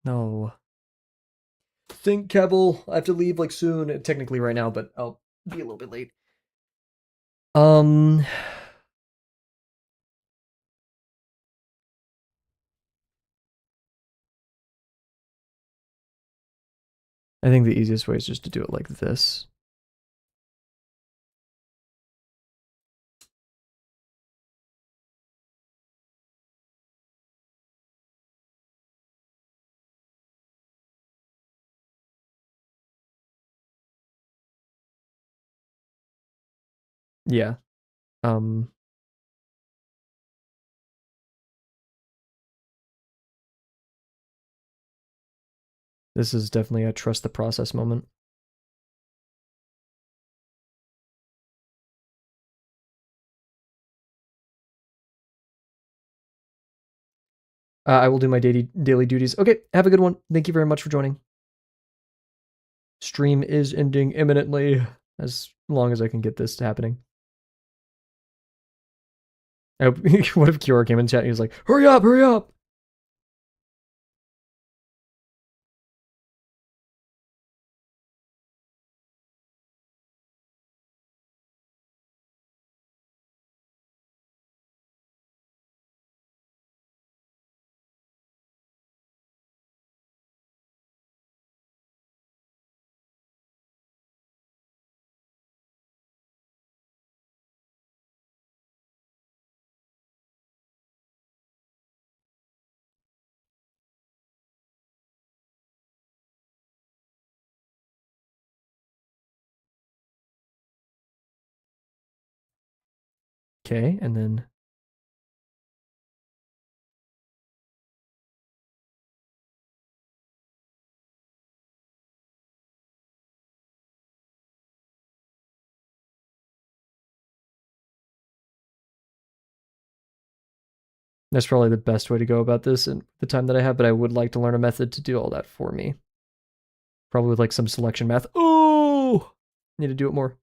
No. Think, Kavel. I have to leave like soon. Technically right now, but I'll be a little bit late. I think the easiest way is just to do it like this. Yeah. Um, this is definitely a trust the process moment. I will do my daily duties. Okay, have a good one. Thank you very much for joining. Stream is ending imminently, as long as I can get this happening. I hope, what if Kiora came in chat and he was like, hurry up, hurry up! Okay, and then that's probably the best way to go about this in the time that I have, but I would like to learn a method to do all that for me. Probably with like some selection math. Oh! Need to do it more.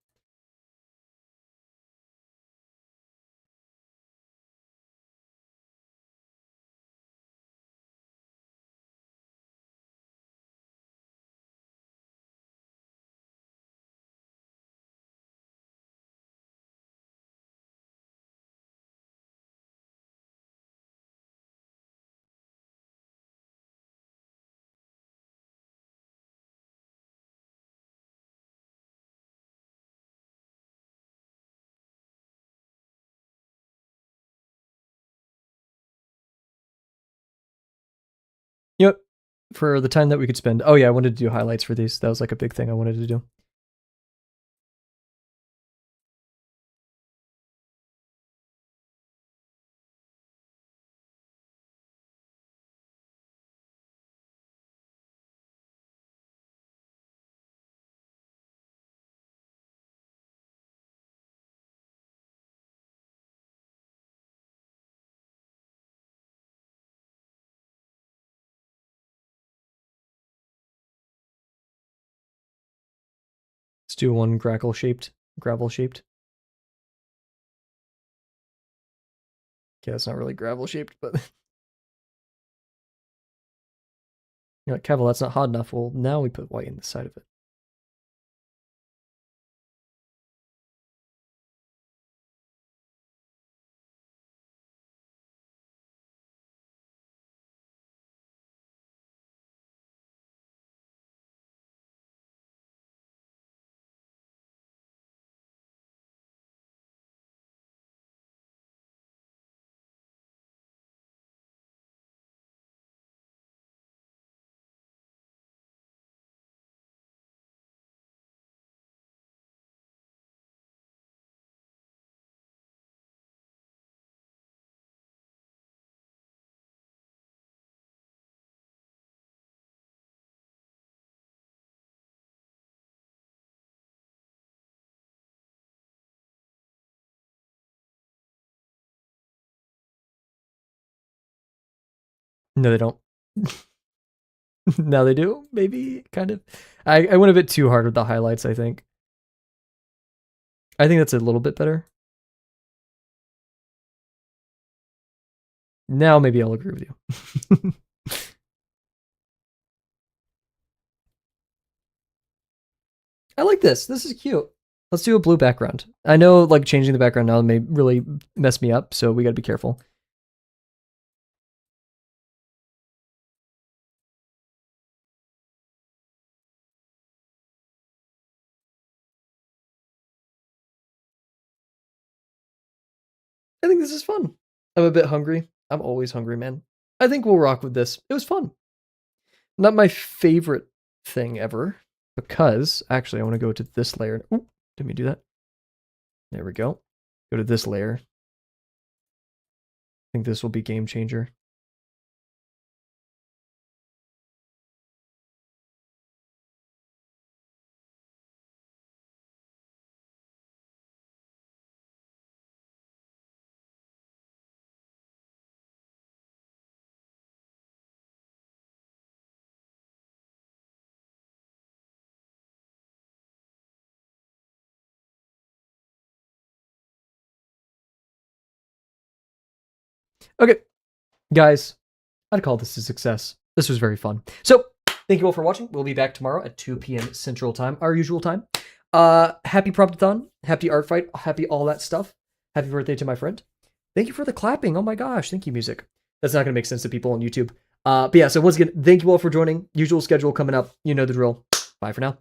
Yep. For the time that we could spend. Oh yeah, I wanted to do highlights for these. That was like a big thing I wanted to do. Let's do one gravel shaped. Okay, it's not really gravel shaped, but you're like, Kavel, that's not hot enough. Well, now we put white in the side of it. No, they don't. Now they do, maybe, kind of. I went a bit too hard with the highlights, I think. I think that's a little bit better. Now maybe I'll agree with you. I like this. This is cute. Let's do a blue background. I know like changing the background now may really mess me up, so we gotta be careful. I think this is fun. I'm a bit hungry. I'm always hungry, man. I think we'll rock with this. It was fun. Not my favorite thing ever, because actually I want to go to this layer. Ooh, didn't we do that? There we go. Go to this layer. I think this will be game changer. Okay, guys, I'd call this a success. This was very fun. So, thank you all for watching. We'll be back tomorrow at 2 p.m. Central Time, our usual time. Happy Promptathon, happy art fight, happy all that stuff. Happy birthday to my friend. Thank you for the clapping. Oh my gosh, thank you, music. That's not going to make sense to people on YouTube. But yeah, so once again, thank you all for joining. Usual schedule coming up. You know the drill. Bye for now.